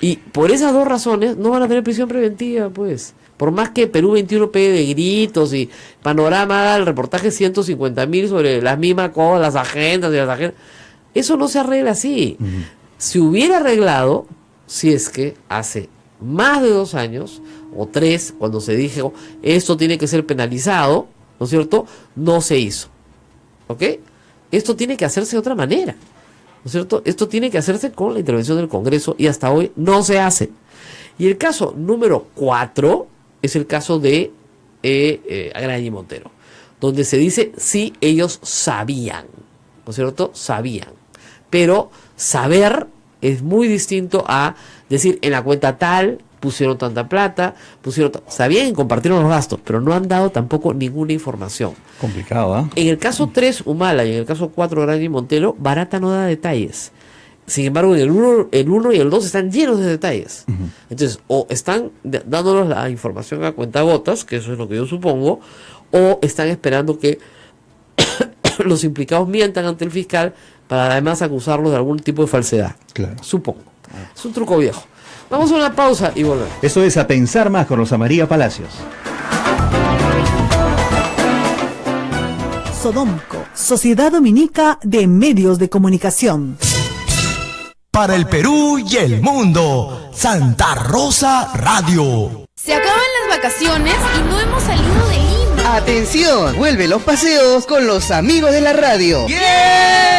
Y por esas dos razones no van a tener prisión preventiva, pues. Por más que Perú 21 pegue de gritos y Panorama haga el reportaje 150.000 sobre las mismas cosas, las agendas y las agendas, eso no se arregla así. Se hubiera arreglado si es que hace más de 2 años o 3, cuando se dijo esto tiene que ser penalizado, ¿no es cierto?, no se hizo. ¿Ok? Esto tiene que hacerse de otra manera, ¿no es cierto? Esto tiene que hacerse con la intervención del Congreso y hasta hoy no se hace. Y el caso número 4 es el caso de Agrañi Montero, donde se dice sí, ellos sabían, ¿no es cierto? Sabían. Pero saber es muy distinto a decir en la cuenta tal pusieron tanta plata, sabían y compartieron los gastos, pero no han dado tampoco ninguna información. Complicado, ¿ah? En el caso 3, Humala, y en el caso 4, Agrañi Montero, Barata no da detalles. Sin embargo, en el 1 y el 2 están llenos de detalles. Entonces, o están dándonos la información a cuentagotas, que eso es lo que yo supongo, o están esperando que los implicados mientan ante el fiscal para además acusarlos de algún tipo de falsedad. Claro. Supongo. Es un truco viejo. Vamos a una pausa y volvemos. Eso es A Pensar Más con Rosa María Palacios. Sodomco, Sociedad Dominica de Medios de Comunicación. Para el Perú y el mundo, Santa Rosa Radio. Se acaban las vacaciones y no hemos salido de Lima. ¡Atención! Vuelven los paseos con los amigos de la radio. ¡Yeah!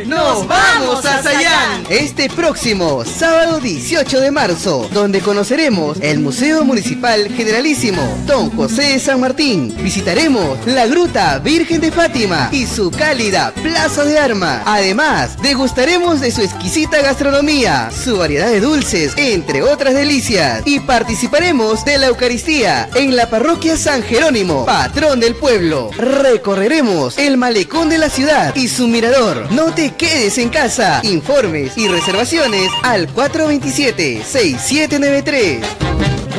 ¡Nos vamos a Sayán! Este próximo sábado 18 de marzo, donde conoceremos el Museo Municipal Generalísimo Don José de San Martín. Visitaremos la Gruta Virgen de Fátima y su cálida Plaza de Armas. Además, degustaremos de su exquisita gastronomía, su variedad de dulces, entre otras delicias. Y participaremos de la Eucaristía en la Parroquia San Jerónimo, patrón del pueblo. Recorreremos el malecón de la ciudad y su mirador. No te quedes en casa. Informes y reservaciones al 427-6793.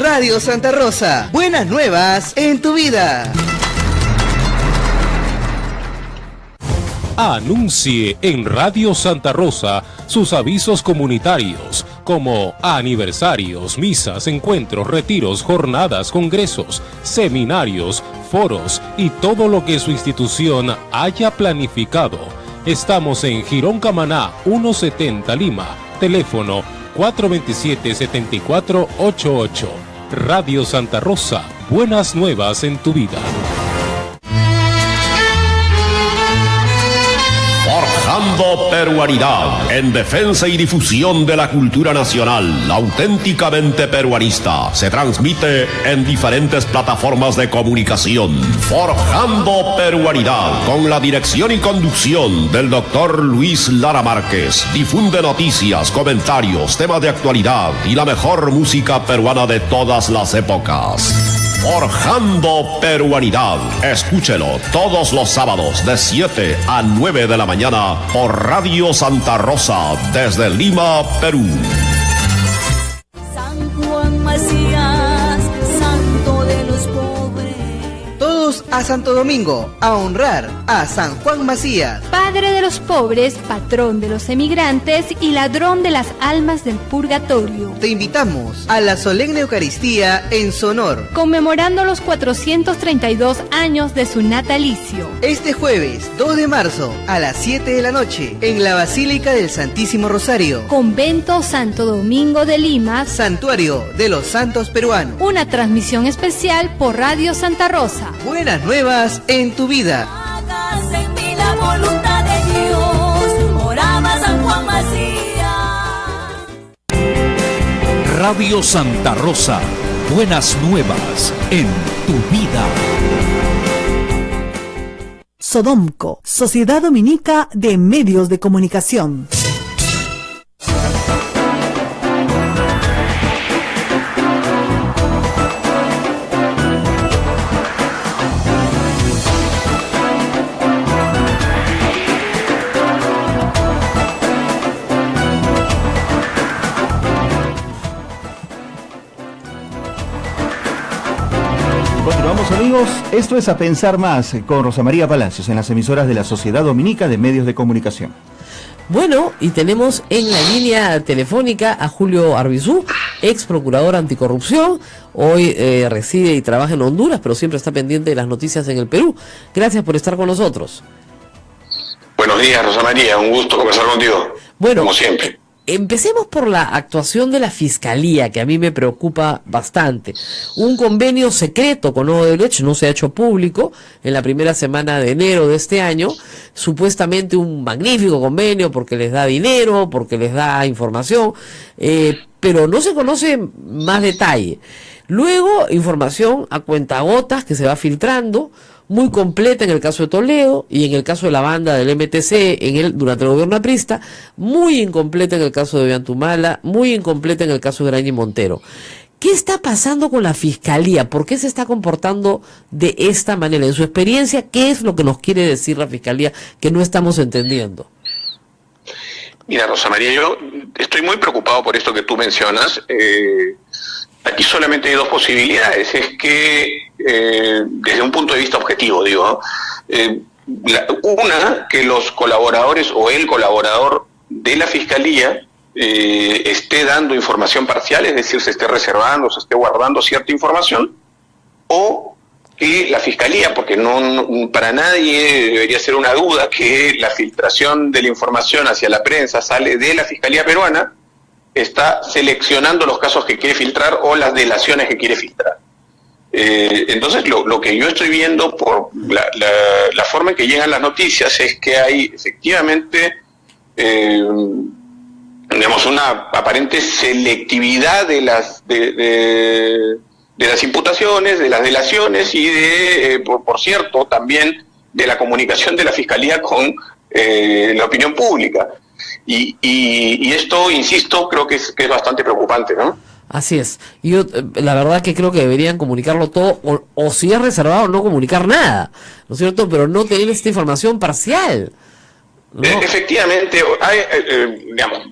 Radio Santa Rosa. Buenas nuevas en tu vida. Anuncie en Radio Santa Rosa sus avisos comunitarios como aniversarios, misas, encuentros, retiros, jornadas, congresos, seminarios, foros y todo lo que su institución haya planificado. Estamos en Girón Camaná 170 Lima, teléfono 427-7488. Radio Santa Rosa, buenas nuevas en tu vida. Forjando peruanidad en defensa y difusión de la cultura nacional auténticamente peruanista. Se transmite en diferentes plataformas de comunicación. Forjando peruanidad con la dirección y conducción del doctor Luis Lara Márquez. Difunde noticias, comentarios, temas de actualidad y la mejor música peruana de todas las épocas. Forjando peruanidad. Escúchelo todos los sábados de 7 a 9 de la mañana por Radio Santa Rosa desde Lima, Perú. San Juan Macías, santo de los pobres. Todos a Santo Domingo a honrar a San Juan Macías, Padre de los pobres, patrón de los emigrantes y ladrón de las almas del purgatorio. Te invitamos a la solemne Eucaristía en su honor, conmemorando los 432 años de su natalicio. Este jueves 2 de marzo a las 7 de la noche en la Basílica del Santísimo Rosario, Convento Santo Domingo de Lima, Santuario de los Santos Peruanos. Una transmisión especial por Radio Santa Rosa. Buenas nuevas en tu vida. Hágase en mí la voluntad de Dios. Oraba San Juan Macías. Radio Santa Rosa, buenas nuevas en tu vida. Sodomco, Sociedad Dominica de Medios de Comunicación. Continuamos, amigos, esto es A Pensar Más con Rosa María Palacios en las emisoras de la Sociedad Dominica de Medios de Comunicación. Bueno, y tenemos en la línea telefónica a Julio Arbizú, ex procurador anticorrupción. Hoy reside y trabaja en Honduras, pero siempre está pendiente de las noticias en el Perú. Gracias por estar con nosotros. Buenos días, Rosa María, un gusto conversar contigo, bueno, como siempre. Empecemos por la actuación de la Fiscalía, que a mí me preocupa bastante. Un convenio secreto con Odebrecht no se ha hecho público en la primera semana de enero de este año. Supuestamente un magnífico convenio porque les da dinero, porque les da información, pero no se conoce más detalle. Luego, información a cuentagotas que se va filtrando, muy completa en el caso de Toledo y en el caso de la banda del MTC durante el gobierno aprista, muy incompleta en el caso de Ollantumala, muy incompleta en el caso de Graña y Montero. ¿Qué está pasando con la Fiscalía? ¿Por qué se está comportando de esta manera? En su experiencia, ¿qué es lo que nos quiere decir la Fiscalía que no estamos entendiendo? Mira, Rosa María, yo estoy muy preocupado por esto que tú mencionas. Aquí solamente hay dos posibilidades. Es que, desde un punto de vista objetivo, digo, una, que los colaboradores o el colaborador de la Fiscalía esté dando información parcial, es decir, se esté reservando, se esté guardando cierta información, o que la Fiscalía, porque no para nadie debería ser una duda que la filtración de la información hacia la prensa sale de la Fiscalía peruana, está seleccionando los casos que quiere filtrar o las delaciones que quiere filtrar. Entonces, lo que yo estoy viendo por la forma en que llegan las noticias es que hay efectivamente, digamos, una aparente selectividad de las imputaciones, de las delaciones y por cierto, también de la comunicación de la Fiscalía con la opinión pública. Y esto, insisto, creo que es bastante preocupante, ¿no? Así es. Yo, la verdad que creo que deberían comunicarlo todo, o si es reservado, no comunicar nada, ¿no es cierto? Pero no tener esta información parcial, ¿no? Efectivamente, digamos,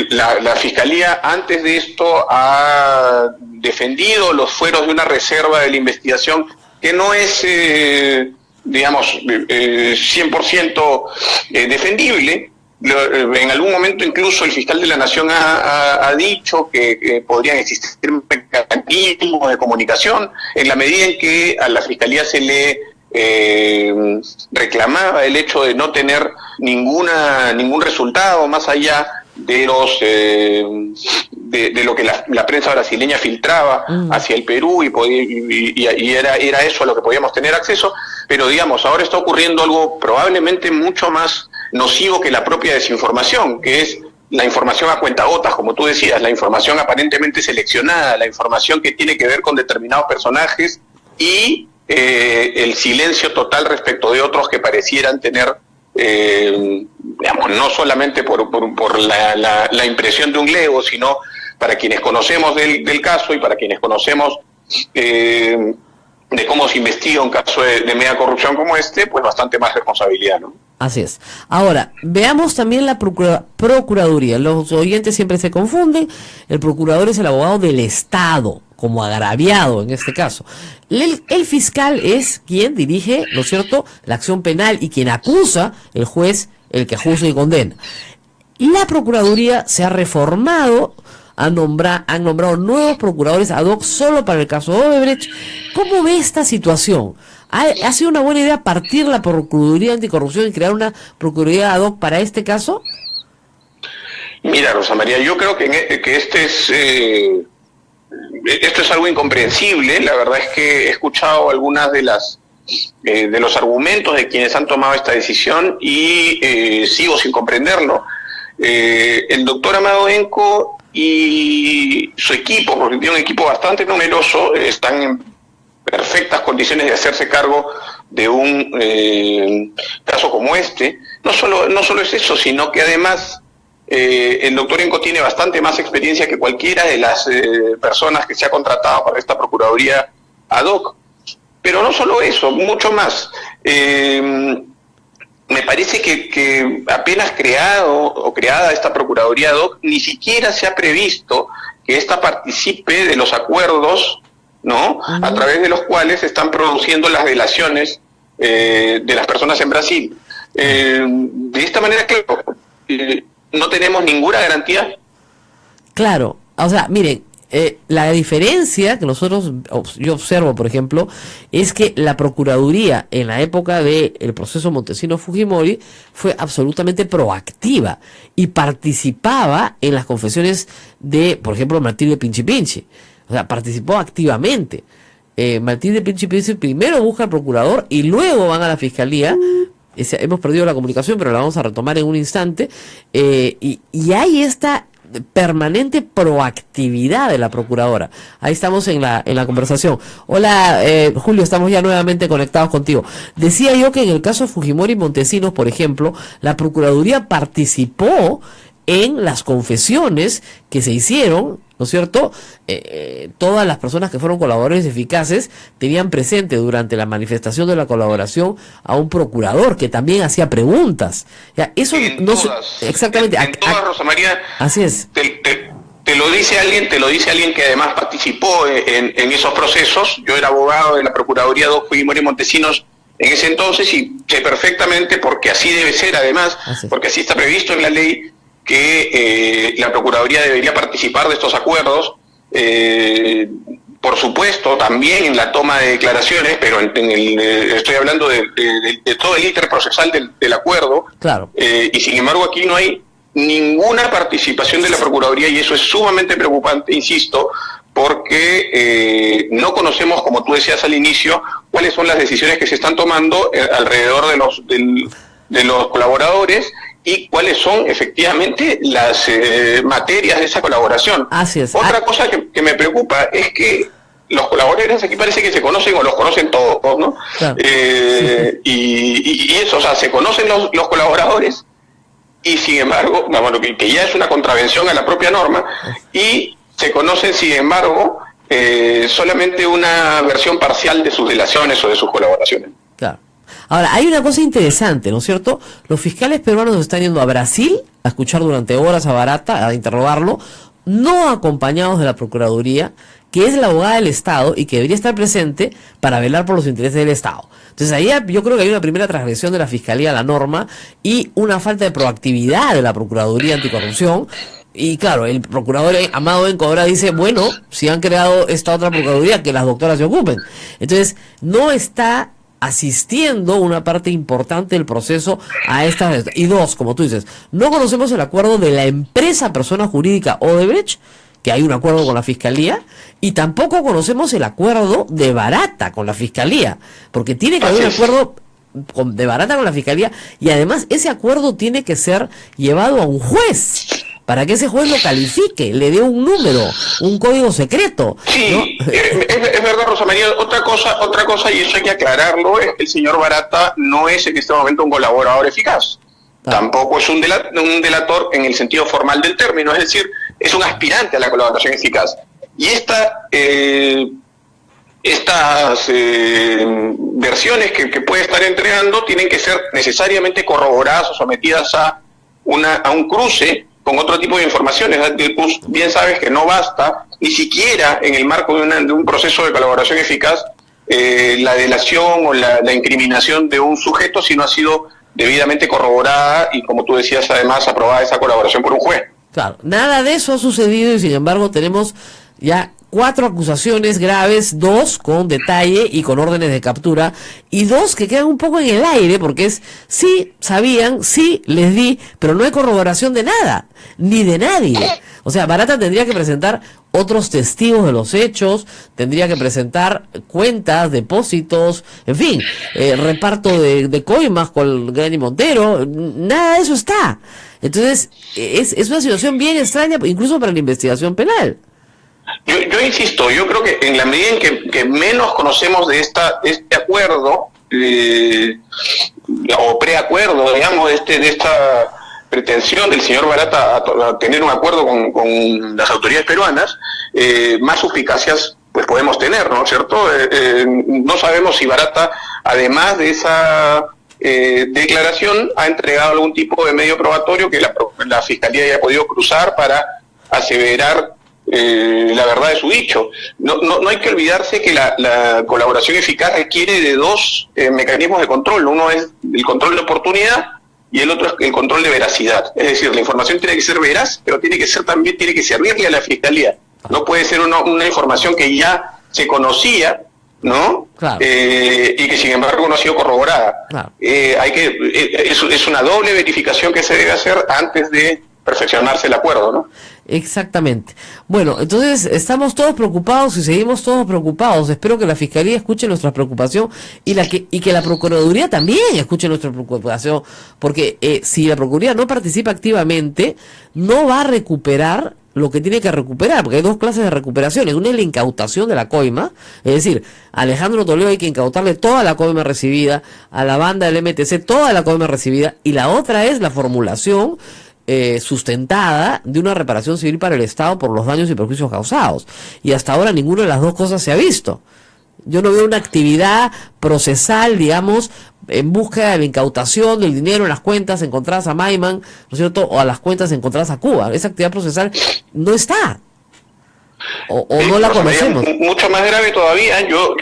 la Fiscalía antes de esto ha defendido los fueros de una reserva de la investigación que no es, digamos, 100% defendible. En algún momento incluso el fiscal de la Nación ha dicho que podrían existir mecanismos de comunicación en la medida en que a la Fiscalía se le reclamaba el hecho de no tener ningún resultado más allá de lo que la prensa brasileña filtraba hacia el Perú y era eso a lo que podíamos tener acceso, pero digamos, ahora está ocurriendo algo probablemente mucho más nocivo que la propia desinformación, que es la información a cuentagotas, como tú decías, la información aparentemente seleccionada, la información que tiene que ver con determinados personajes y el silencio total respecto de otros que parecieran tener, digamos, no solamente por la impresión de un lego, sino para quienes conocemos del caso y para quienes conocemos de cómo se investiga un caso de media corrupción como este, pues bastante más responsabilidad, ¿no? Así es. Ahora, veamos también la Procuraduría. Los oyentes siempre se confunden. El procurador es el abogado del Estado, como agraviado en este caso. El fiscal es quien dirige, ¿no es cierto?, la acción penal y quien acusa, el juez, el que juzga y condena. La Procuraduría se ha reformado, han nombrado nuevos procuradores ad hoc solo para el caso Odebrecht. ¿Cómo ve esta situación? ¿Ha sido una buena idea partir la Procuraduría Anticorrupción y crear una Procuraduría ad hoc para este caso? Mira, Rosa María, yo creo que esto es algo incomprensible. La verdad es que he escuchado algunas de los argumentos de quienes han tomado esta decisión y sigo sin comprenderlo. El doctor Amado Enco y su equipo, porque tiene un equipo bastante numeroso, están en perfectas condiciones de hacerse cargo de un caso como este. No solo es eso, sino que además el doctor Enco tiene bastante más experiencia que cualquiera de las personas que se ha contratado para esta Procuraduría ad hoc. Pero no solo eso, mucho más. Me parece que apenas creada esta Procuraduría ad hoc, ni siquiera se ha previsto que ésta participe de los acuerdos, ¿no?, a través de los cuales se están produciendo las delaciones de las personas en Brasil. De esta manera, claro, no tenemos ninguna garantía. Claro, o sea, miren, la diferencia que yo observo, por ejemplo, es que la Procuraduría en la época del proceso Montesinos-Fujimori fue absolutamente proactiva y participaba en las confesiones de, por ejemplo, Martín de Pinchi Pinchi. O sea, participó activamente. Martín de Pinchi Pinchi primero busca al procurador y luego van a la fiscalía. Hemos perdido la comunicación, pero la vamos a retomar en un instante. Y hay esta permanente proactividad de la procuradora. Ahí estamos en la conversación. Hola, Julio, estamos ya nuevamente conectados contigo. Decía yo que en el caso de Fujimori y Montesinos, por ejemplo, la Procuraduría participó en las confesiones que se hicieron, ¿no es cierto? Todas las personas que fueron colaboradores eficaces tenían presente durante la manifestación de la colaboración a un procurador que también hacía preguntas. Ya, eso no todas, exactamente. En todas, Rosa María. Así es. Te lo dice alguien que además participó en esos procesos. Yo era abogado de la Procuraduría de Fujimori y Montesinos en ese entonces y sé perfectamente, porque así debe ser además, porque así está previsto en la ley, que la Procuraduría debería participar de estos acuerdos, por supuesto también en la toma de declaraciones, pero estoy hablando de todo el íter procesal del acuerdo. Claro. Y sin embargo aquí no hay ninguna participación de la Procuraduría y eso es sumamente preocupante, insisto, porque no conocemos, como tú decías al inicio, cuáles son las decisiones que se están tomando alrededor de los colaboradores y cuáles son efectivamente las materias de esa colaboración. Así es. Otra cosa que me preocupa es que los colaboradores aquí parece que se conocen o los conocen todos, ¿no? Claro. Y eso, o sea, se conocen los colaboradores y sin embargo, bueno, que ya es una contravención a la propia norma, y se conocen sin embargo solamente una versión parcial de sus delaciones o de sus colaboraciones. Claro. Ahora, hay una cosa interesante, ¿no es cierto? Los fiscales peruanos están yendo a Brasil a escuchar durante horas a Barata, a interrogarlo, no acompañados de la Procuraduría, que es la abogada del Estado y que debería estar presente para velar por los intereses del Estado. Entonces ahí yo creo que hay una primera transgresión de la Fiscalía a la norma y una falta de proactividad de la Procuraduría Anticorrupción. Y claro, el procurador Amado Enco ahora dice, bueno, si han creado esta otra Procuraduría, que las doctoras se ocupen. Entonces no está asistiendo una parte importante del proceso a estas. Y dos, como tú dices, no conocemos el acuerdo de la empresa persona jurídica Odebrecht, que hay un acuerdo con la Fiscalía, y tampoco conocemos el acuerdo de Barata con la Fiscalía, porque tiene que haber un acuerdo de Barata con la Fiscalía, y además ese acuerdo tiene que ser llevado a un juez, para que ese juez lo califique, le dé un número, un código secreto. Sí, ¿no? es verdad, Rosa María. Otra cosa, y eso hay que aclararlo, es que el señor Barata no es en este momento un colaborador eficaz. Tampoco es un delator en el sentido formal del término, es decir, es un aspirante a la colaboración eficaz. Y estas versiones que puede estar entregando tienen que ser necesariamente corroboradas o sometidas a un cruce con otro tipo de informaciones. Bien sabes que no basta, ni siquiera en el marco de un proceso de colaboración eficaz, la delación o la incriminación de un sujeto si no ha sido debidamente corroborada y, como tú decías, además aprobada esa colaboración por un juez. Claro, nada de eso ha sucedido y sin embargo tenemos ya 4 acusaciones graves, 2 con detalle y con órdenes de captura, y 2 que quedan un poco en el aire, porque es, sí, sabían, sí, les di, pero no hay corroboración de nada, ni de nadie. O sea, Barata tendría que presentar otros testigos de los hechos, tendría que presentar cuentas, depósitos, en fin, reparto de coimas con Granny Montero, nada de eso está. Entonces, es una situación bien extraña, incluso para la investigación penal. Yo insisto, yo creo que en la medida en que menos conocemos de este acuerdo, o preacuerdo, digamos, de esta pretensión del señor Barata a tener un acuerdo con las autoridades peruanas, más suspicacias pues podemos tener, ¿no es cierto? No sabemos si Barata, además de esa declaración, ha entregado algún tipo de medio probatorio que la Fiscalía haya podido cruzar para aseverar la verdad de su dicho. No hay que olvidarse que la colaboración eficaz requiere de 2 mecanismos de control. Uno es el control de oportunidad y el otro es el control de veracidad. Es decir, la información tiene que ser veraz, pero tiene que servirle a la Fiscalía. No puede ser una información que ya se conocía, ¿no? Claro. Y que sin embargo no ha sido corroborada. Claro. Es una doble verificación que se debe hacer antes de perfeccionarse el acuerdo, ¿no? Exactamente. Bueno, entonces estamos todos preocupados y seguimos todos preocupados. Espero que la Fiscalía escuche nuestra preocupación y que la Procuraduría también escuche nuestra preocupación, porque si la Procuraduría no participa activamente, no va a recuperar lo que tiene que recuperar, porque hay 2 clases de recuperaciones. Una es la incautación de la coima, es decir, a Alejandro Toledo hay que incautarle toda la coima recibida, a la banda del MTC toda la coima recibida, y la otra es la formulación sustentada de una reparación civil para el Estado por los daños y perjuicios causados. Y hasta ahora ninguna de las 2 cosas se ha visto. Yo no veo una actividad procesal, digamos, en búsqueda de la incautación del dinero en las cuentas encontradas a Maiman, ¿no es cierto?, o a las cuentas encontradas a Cuba. Esa actividad procesal no está. O no la conocemos. Mucho más grave todavía, yo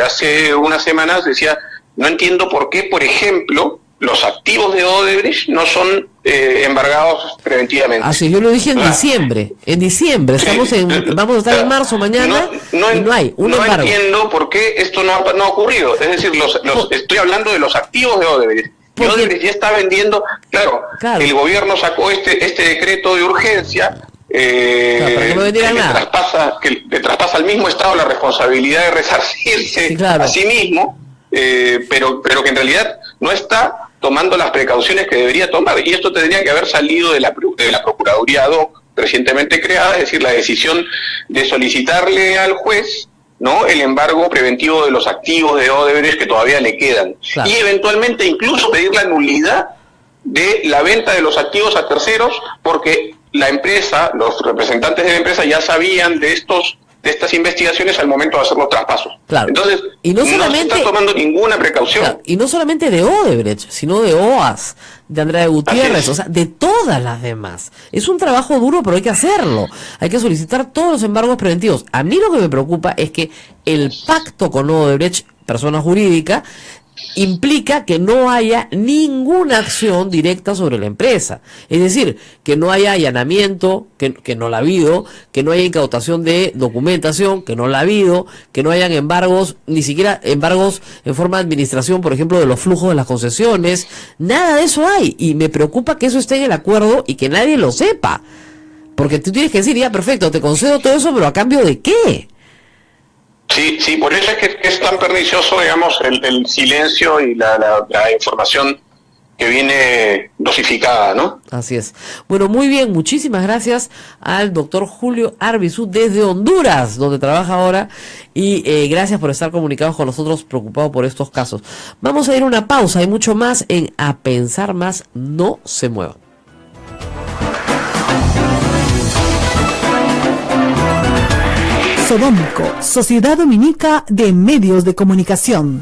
hace unas semanas decía, no entiendo por qué, por ejemplo, los activos de Odebrecht no son embargados preventivamente. Así, yo lo dije en diciembre. En diciembre, vamos a estar en marzo mañana y no hay un embargo. No entiendo por qué esto no ha ocurrido. Es decir, estoy hablando de los activos de Odebrecht. Y Odebrecht ya está vendiendo, claro. El gobierno sacó este decreto de urgencia que le traspasa al mismo Estado la responsabilidad de resarcirse a sí mismo, pero que en realidad no está tomando las precauciones que debería tomar, y esto tendría que haber salido de la Procuraduría ad hoc recientemente creada, es decir, la decisión de solicitarle al juez, ¿no?, el embargo preventivo de los activos de Odebrecht que todavía le quedan, y eventualmente incluso pedir la nulidad de la venta de los activos a terceros, porque la empresa, los representantes de la empresa ya sabían de estas investigaciones al momento de hacer los traspasos. Claro. Entonces, no se está tomando ninguna precaución. Claro. Y no solamente de Odebrecht, sino de OAS, de Andrea Gutiérrez, o sea, de todas las demás. Es un trabajo duro, pero hay que hacerlo. Hay que solicitar todos los embargos preventivos. A mí lo que me preocupa es que el pacto con Odebrecht, persona jurídica, implica que no haya ninguna acción directa sobre la empresa. Es decir, que no haya allanamiento, que no la ha habido, que no haya incautación de documentación, que no la ha habido, que no hayan embargos, ni siquiera embargos en forma de administración, por ejemplo, de los flujos de las concesiones. Nada de eso hay. Y me preocupa que eso esté en el acuerdo y que nadie lo sepa. Porque tú tienes que decir, ya, perfecto, te concedo todo eso, pero ¿a cambio de qué? Sí, por eso es que es tan pernicioso, digamos, el silencio y la información que viene dosificada, ¿no? Así es. Bueno, muy bien, muchísimas gracias al doctor Julio Arbizu desde Honduras, donde trabaja ahora, y gracias por estar comunicados con nosotros, preocupados por estos casos. Vamos a ir a una pausa, hay mucho más en A Pensar Más, no se muevan. Sodomco, Sociedad Dominica de Medios de Comunicación.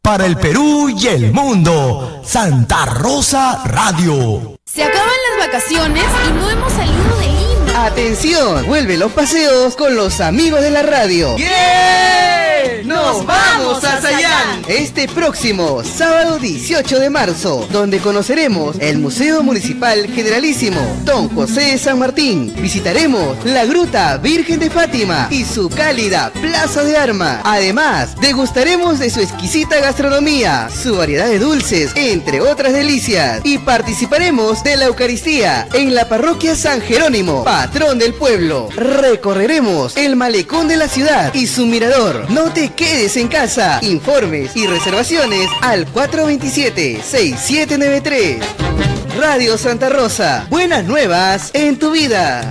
Para el Perú y el mundo, Santa Rosa Radio. Se acaban las vacaciones y no hemos salido de Lima. ¡Atención! Vuelven los paseos con los amigos de la radio. ¡Yeah! ¡Nos vamos a Sayán! Este próximo sábado 18 de marzo, donde conoceremos el Museo Municipal Generalísimo Don José de San Martín. Visitaremos la Gruta Virgen de Fátima y su cálida Plaza de Armas. Además, degustaremos de su exquisita gastronomía, su variedad de dulces, entre otras delicias. Y participaremos de la Eucaristía en la Parroquia San Jerónimo, patrón del pueblo. Recorreremos el malecón de la ciudad y su mirador. No te quedes en casa. Informes y reservaciones al 427-6793. Radio Santa Rosa. Buenas nuevas en tu vida.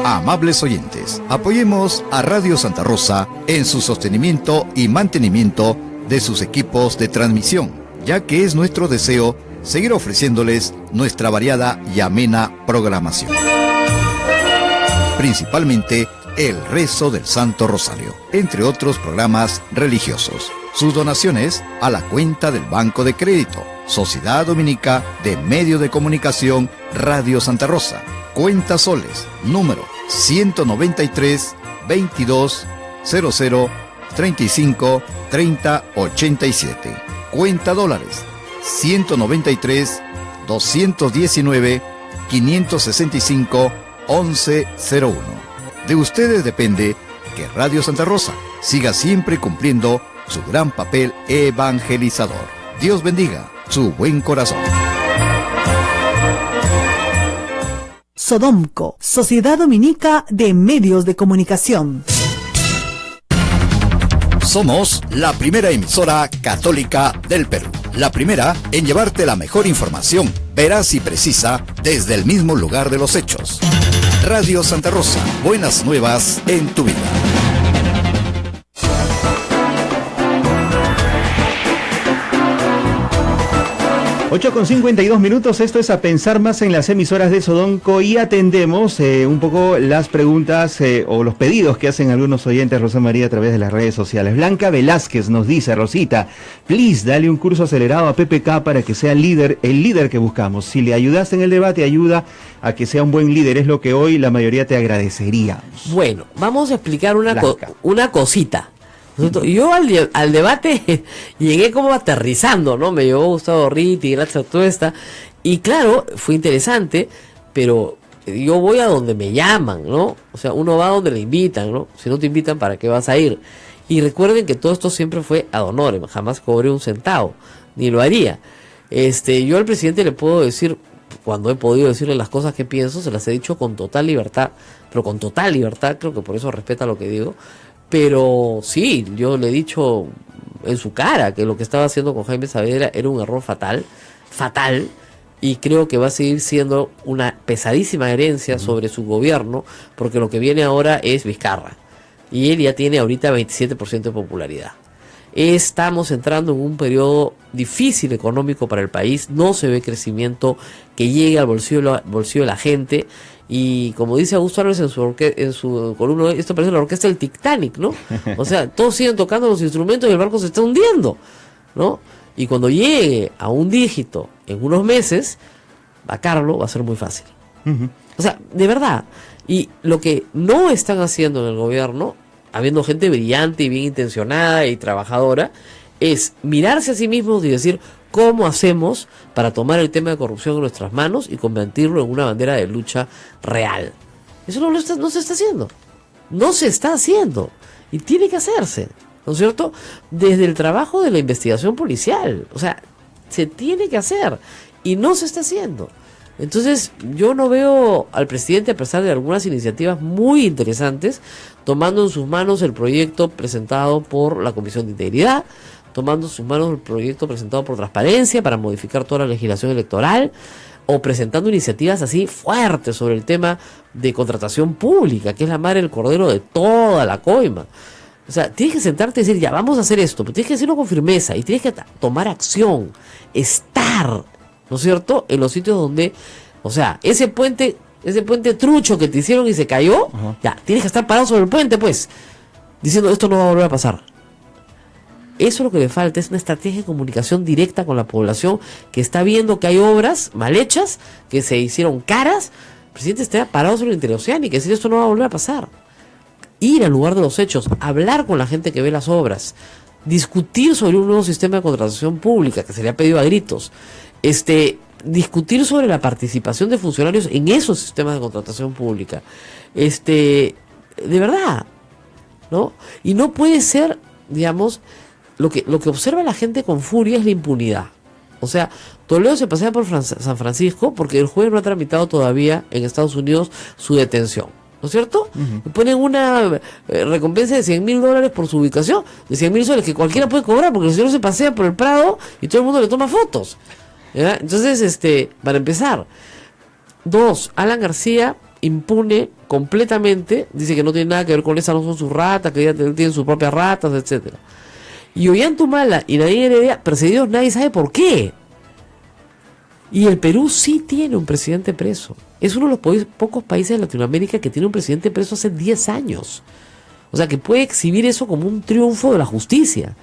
Amables oyentes, apoyemos a Radio Santa Rosa en su sostenimiento y mantenimiento de sus equipos de transmisión, ya que es nuestro deseo seguir ofreciéndoles nuestra variada y amena programación. Principalmente el rezo del Santo Rosario, entre otros programas religiosos. Sus donaciones a la cuenta del Banco de Crédito, Sociedad Dominica de Medios de Comunicación, Radio Santa Rosa. Cuenta soles, número 193 22 00 35 30 87. Cuenta dólares 193 219 565 1101. De ustedes depende que Radio Santa Rosa siga siempre cumpliendo su gran papel evangelizador. Dios bendiga su buen corazón. Sodomco, Sociedad Dominica de Medios de Comunicación. Somos la primera emisora católica del Perú. La primera en llevarte la mejor información, veraz y precisa, desde el mismo lugar de los hechos. Radio Santa Rosa, buenas nuevas en tu vida. 8:52 minutos, esto es A Pensar Más en las emisoras de Sodomco y atendemos un poco las preguntas o los pedidos que hacen algunos oyentes, Rosa María, a través de las redes sociales. Blanca Velázquez nos dice: Rosita, please, dale un curso acelerado a PPK para que sea el líder que buscamos. Si le ayudas en el debate, ayuda a que sea un buen líder, es lo que hoy la mayoría te agradeceríamos. Bueno, vamos a explicar una cosita. Yo al debate llegué como aterrizando, ¿no? Me llevó Gustavo Ritti, gracias a todo esta. Y claro, fue interesante, pero yo voy a donde me llaman, ¿no? O sea, uno va a donde le invitan, ¿no? Si no te invitan, ¿para qué vas a ir? Y recuerden que todo esto siempre fue ad honorem, jamás cobré un centavo, ni lo haría. Yo al presidente le puedo decir, cuando he podido decirle las cosas que pienso, se las he dicho con total libertad, pero con total libertad, creo que por eso respeta lo que digo. Pero sí, yo le he dicho en su cara que lo que estaba haciendo con Jaime Saavedra era un error fatal, y creo que va a seguir siendo una pesadísima herencia sobre su gobierno, porque lo que viene ahora es Vizcarra, y él ya tiene ahorita 27% de popularidad. Estamos entrando en un periodo difícil económico para el país, no se ve crecimiento que llegue al bolsillo de la gente. Y como dice Augusto Álvarez en su columna, esto parece la orquesta del Titanic, ¿no? O sea, todos siguen tocando los instrumentos y el barco se está hundiendo, ¿no? Y cuando llegue a un dígito en unos meses, vacarlo va a ser muy fácil. O sea, de verdad, Y lo que no están haciendo en el gobierno, habiendo gente brillante y bien intencionada y trabajadora, es mirarse a sí mismos y decir cómo hacemos para tomar el tema de corrupción en nuestras manos y convertirlo en una bandera de lucha real. Eso no se está haciendo. No se está haciendo. Y tiene que hacerse, ¿no es cierto? Desde el trabajo de la investigación policial. O sea, se tiene que hacer. Y no se está haciendo. Entonces, yo no veo al presidente, a pesar de algunas iniciativas muy interesantes, tomando en sus manos el proyecto presentado por la Comisión de Integridad, tomando en sus manos el proyecto presentado por Transparencia para modificar toda la legislación electoral, o presentando iniciativas así fuertes sobre el tema de contratación pública, que es la madre del cordero de toda la coima. O sea, tienes que sentarte y decir, ya, vamos a hacer esto, pero tienes que decirlo con firmeza y tienes que tomar acción, estar, ¿no es cierto?, en los sitios donde, o sea, ese puente trucho que te hicieron y se cayó, ya, tienes que estar parado sobre el puente, pues, diciendo, esto no va a volver a pasar. Eso es lo que le falta, es una estrategia de comunicación directa con la población que está viendo que hay obras mal hechas, que se hicieron caras. El presidente está parado sobre la interoceánica y decir, esto no va a volver a pasar. Ir al lugar de los hechos, hablar con la gente que ve las obras, discutir sobre un nuevo sistema de contratación pública que se le ha pedido a gritos, discutir sobre la participación de funcionarios en esos sistemas de contratación pública, de verdad, ¿no? Y no puede ser, digamos, lo que observa la gente con furia es la impunidad. O sea, Toledo se pasea por San Francisco porque el juez no ha tramitado todavía en Estados Unidos su detención, ¿no es cierto? Le ponen una recompensa de $100,000 por su ubicación, de $100,000 que cualquiera puede cobrar porque el señor se pasea por el Prado y todo el mundo le toma fotos, ¿ya? Entonces, para empezar, 2, Alan García impune completamente, dice que no tiene nada que ver con esa, no son sus ratas, que ya tienen sus propias ratas, etcétera. Y Ollantumala y Nadine Heredia perseguidos, nadie sabe por qué. Y el Perú sí tiene un presidente preso. Es uno de los pocos países de Latinoamérica que tiene un presidente preso hace 10 años. O sea, que puede exhibir eso como un triunfo de la justicia.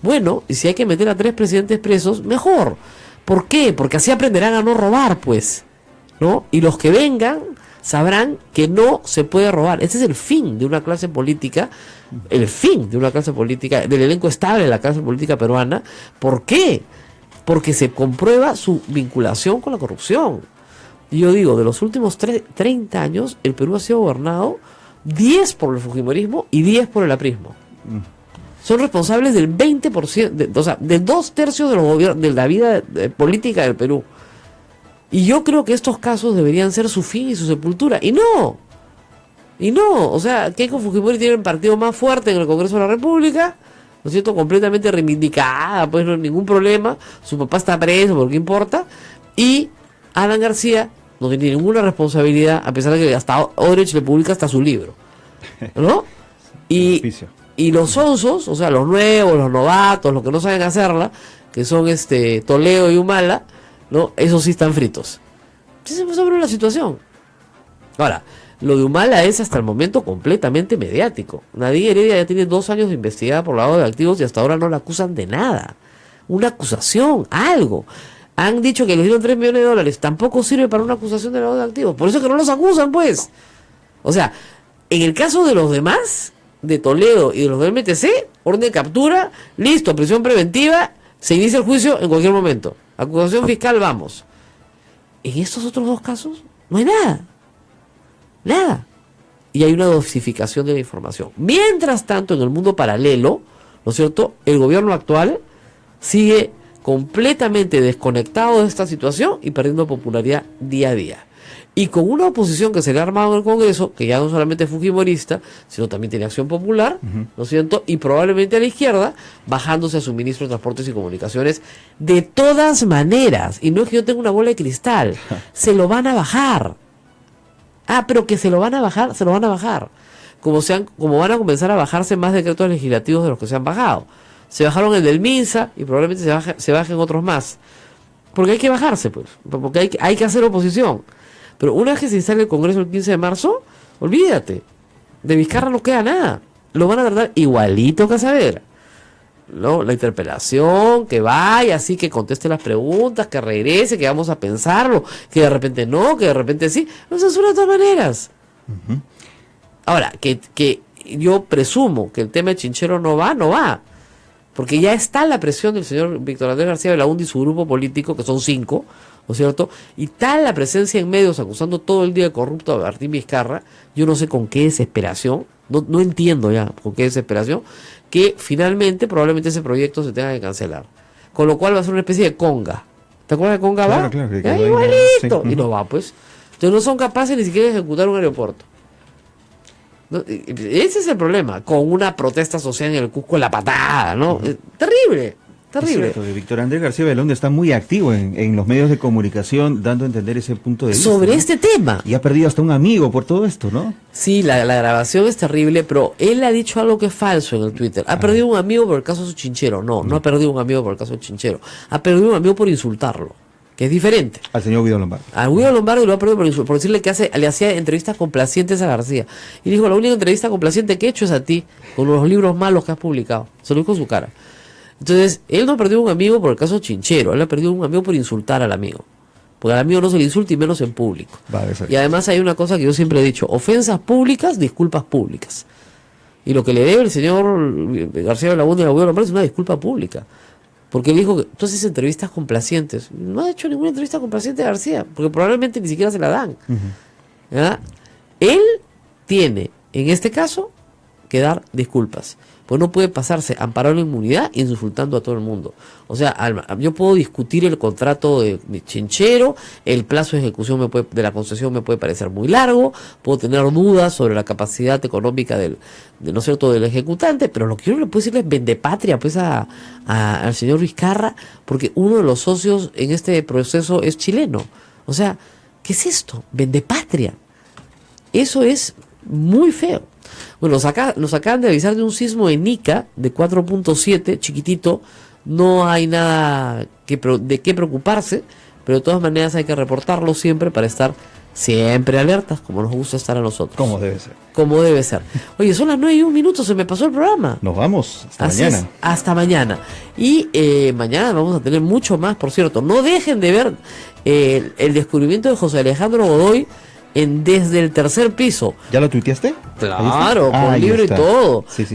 Bueno, y si hay que meter a 3 presidentes presos, mejor. ¿Por qué? Porque así aprenderán a no robar, pues, ¿no? Y los que vengan sabrán que no se puede robar. Ese es el fin de una clase política, del elenco estable de la clase política peruana. ¿Por qué? Porque se comprueba su vinculación con la corrupción. Y yo digo, de los últimos 30 años, el Perú ha sido gobernado 10 por el fujimorismo y 10 por el aprismo. Son responsables del 20%, o sea, de 2/3 de la vida política del Perú. Y yo creo que estos casos deberían ser su fin y su sepultura. Y no, o sea, Keiko Fujimori tiene el partido más fuerte en el Congreso de la República, ¿no es cierto?, completamente reivindicada, pues no hay ningún problema, su papá está preso, ¿por qué importa? Y Alan García no tiene ninguna responsabilidad, a pesar de que hasta Odebrecht le publica hasta su libro, ¿no? Y los sonsos, o sea, los nuevos, los novatos, los que no saben hacerla, que son Toledo y Humala, ¿no? Esos sí están fritos. Esa es sobre la situación. Ahora, lo de Humala es hasta el momento completamente mediático. Nadine Heredia ya tiene 2 años de investigada por lavado de activos y hasta ahora no la acusan de nada. Una acusación, algo. Han dicho que le dieron $3 millones. Tampoco sirve para una acusación de lavado de activos. Por eso es que no los acusan, pues. O sea, en el caso de los demás, de Toledo y de los del MTC, orden de captura, listo, prisión preventiva, se inicia el juicio en cualquier momento. Acusación fiscal, vamos. En estos otros 2 casos, no hay nada. Nada. Y hay una dosificación de la información. Mientras tanto, en el mundo paralelo, ¿no es cierto?, el gobierno actual sigue completamente desconectado de esta situación y perdiendo popularidad día a día. Y con una oposición que se le ha armado en el Congreso, que ya no solamente es fujimorista, sino también tiene Acción Popular, ¿no es cierto?, y probablemente a la izquierda, bajándose a su ministro de Transportes y Comunicaciones, de todas maneras. Y no es que yo tenga una bola de cristal, se lo van a bajar. Pero que se lo van a bajar, se lo van a bajar. Como van a comenzar a bajarse más decretos legislativos de los que se han bajado. Se bajaron el del MINSA y probablemente se bajen otros más. Porque hay que bajarse, pues. Porque hay que hacer oposición. Pero una vez que se instale el Congreso el 15 de marzo, olvídate. De Vizcarra no queda nada. Lo van a tratar igualito que a Saavedra, ¿no? La interpelación, que vaya, así que conteste las preguntas, que regrese, que vamos a pensarlo, que de repente no, que de repente sí. Lo censura de todas maneras. Ahora, que yo presumo que el tema de Chinchero no va. Porque ya está la presión del señor Víctor Andrés García Belaúnde y su grupo político, que son 5, ¿no es cierto? Y tal la presencia en medios acusando todo el día de corrupto a Martín Vizcarra, yo no sé con qué desesperación, no entiendo ya con qué desesperación, que finalmente probablemente ese proyecto se tenga que cancelar. Con lo cual va a ser una especie de conga. ¿Te acuerdas de conga? Claro, va? claro. Igualito. Sí. Y no va, pues. Entonces no son capaces ni siquiera de ejecutar un aeropuerto. Ese es el problema, con una protesta social en el Cusco en la patada, ¿no? Terrible. Es cierto que Víctor Andrés García Belaúnde está muy activo en los medios de comunicación, dando a entender ese punto de vista. Sobre este tema. Y ha perdido hasta un amigo por todo esto, ¿no? Sí, la grabación es terrible, pero él ha dicho algo que es falso en el Twitter. Ha perdido un amigo por el caso de su Chinchero. No ha perdido un amigo por el caso de Chinchero. Ha perdido un amigo por insultarlo, que es diferente. Al señor Guido Lombardo. A Guido Lombardo lo ha perdido por decirle que le hacía entrevistas complacientes a García. Y dijo, la única entrevista complaciente que he hecho es a ti, con los libros malos que has publicado. Se lo dijo en su cara. Entonces, él no ha perdido un amigo por el caso Chinchero, él ha perdido un amigo por insultar al amigo. Porque al amigo no se le insulta y menos en público. Y además hay una cosa que yo siempre he dicho, ofensas públicas, disculpas públicas. Y lo que le debe el señor García Belaúnde a Guido Lombardo es una disculpa pública. Porque él dijo que tú haces entrevistas complacientes. No ha hecho ninguna entrevista complaciente a García, porque probablemente ni siquiera se la dan. ¿Ya? Él tiene, en este caso, que dar disculpas. Pues no puede pasarse amparado en inmunidad insultando a todo el mundo. O sea, yo puedo discutir el contrato de Chinchero, el plazo de ejecución de la concesión me puede parecer muy largo, puedo tener dudas sobre la capacidad económica ¿no es cierto?, del ejecutante, pero lo que yo no le puedo decir es vendepatria pues al señor Vizcarra, porque uno de los socios en este proceso es chileno. O sea, ¿qué es esto? Vendepatria. Eso es muy feo. Bueno, nos acaban de avisar de un sismo en Ica de 4.7, chiquitito, no hay nada de qué preocuparse, pero de todas maneras hay que reportarlo siempre para estar siempre alertas, como nos gusta estar a nosotros. Como debe ser. Como debe ser. Oye, son las 9:01, se me pasó el programa. Nos vamos, hasta Así mañana. Es, hasta mañana. Y mañana vamos a tener mucho más, por cierto. No dejen de ver el descubrimiento de José Alejandro Godoy desde el tercer piso. ¿Ya lo tuiteaste? Claro, con libro y todo. Sí.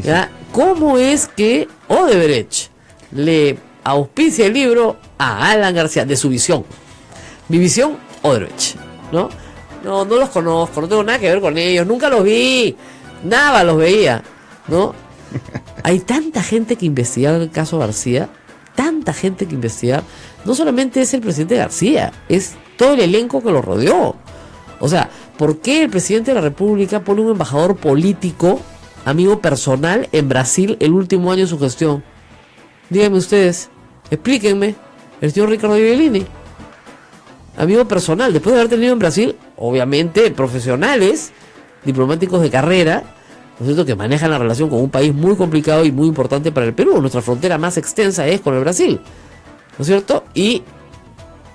¿Cómo es que Odebrecht le auspicia el libro a Alan García de su visión? Mi visión, Odebrecht, ¿no? No los conozco, no tengo nada que ver con ellos, nunca los vi, nada los veía, ¿no? Hay tanta gente que investigar el caso García, tanta gente que investigar. No solamente es el presidente García, es todo el elenco que lo rodeó. O sea, ¿por qué el presidente de la República pone un embajador político, amigo personal, en Brasil el último año de su gestión? Díganme ustedes, explíquenme. El señor Ricardo Ivellini, amigo personal, después de haber tenido en Brasil, obviamente, profesionales, diplomáticos de carrera, ¿no es cierto?, que manejan la relación con un país muy complicado y muy importante para el Perú. Nuestra frontera más extensa es con el Brasil, ¿no es cierto? Y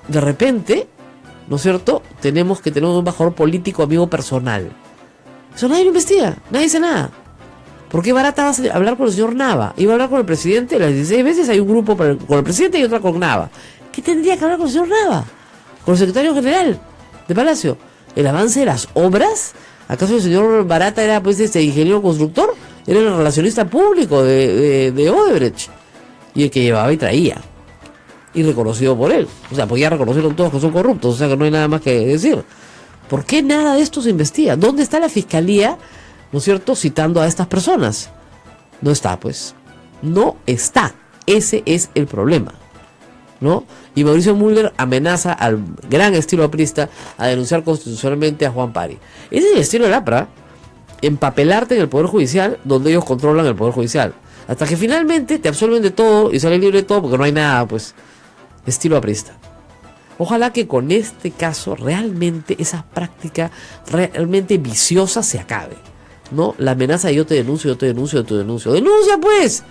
de repente, ¿no es cierto?, tenemos que tener un embajador político amigo personal. Eso nadie lo investiga, nadie dice nada. ¿Por qué Barata va a hablar con el señor Nava? Iba a hablar con el presidente, las 16 veces hay un grupo con el presidente y otra con Nava. ¿Qué tendría que hablar con el señor Nava? Con el secretario general de Palacio. ¿El avance de las obras? ¿Acaso el señor Barata era pues ingeniero constructor? Era el relacionista público de Odebrecht. Y el que llevaba y traía. Y reconocido por él. O sea, pues ya reconocieron todos que son corruptos, o sea que no hay nada más que decir. ¿Por qué nada de esto se investiga? ¿Dónde está la fiscalía, no es cierto, citando a estas personas? No está, pues. No está. Ese es el problema, ¿no? Y Mauricio Müller amenaza al gran estilo aprista a denunciar constitucionalmente a Juan Pari. Ese es el estilo del APRA, empapelarte en el Poder Judicial, donde ellos controlan el Poder Judicial. Hasta que finalmente te absuelven de todo y salen libre de todo porque no hay nada, pues. Estilo aprista. Ojalá que con este caso realmente esa práctica realmente viciosa se acabe, ¿no? La amenaza de yo te denuncio, yo te denuncio, yo te denuncio. ¡Denuncia, pues!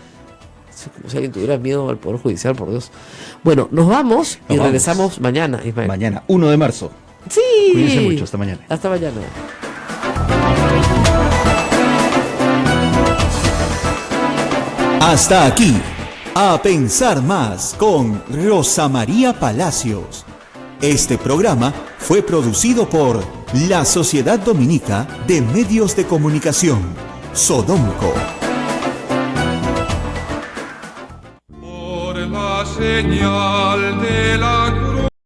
Como si alguien tuviera miedo al Poder Judicial, por Dios. Bueno, nos vamos y regresamos mañana, Ismael. Mañana, 1 de marzo. Sí. Cuídense mucho, hasta mañana. Hasta mañana. Hasta aquí, A Pensar Más con Rosa María Palacios. Este programa fue producido por la Sociedad Dominica de Medios de Comunicación, Sodomco. Por la señal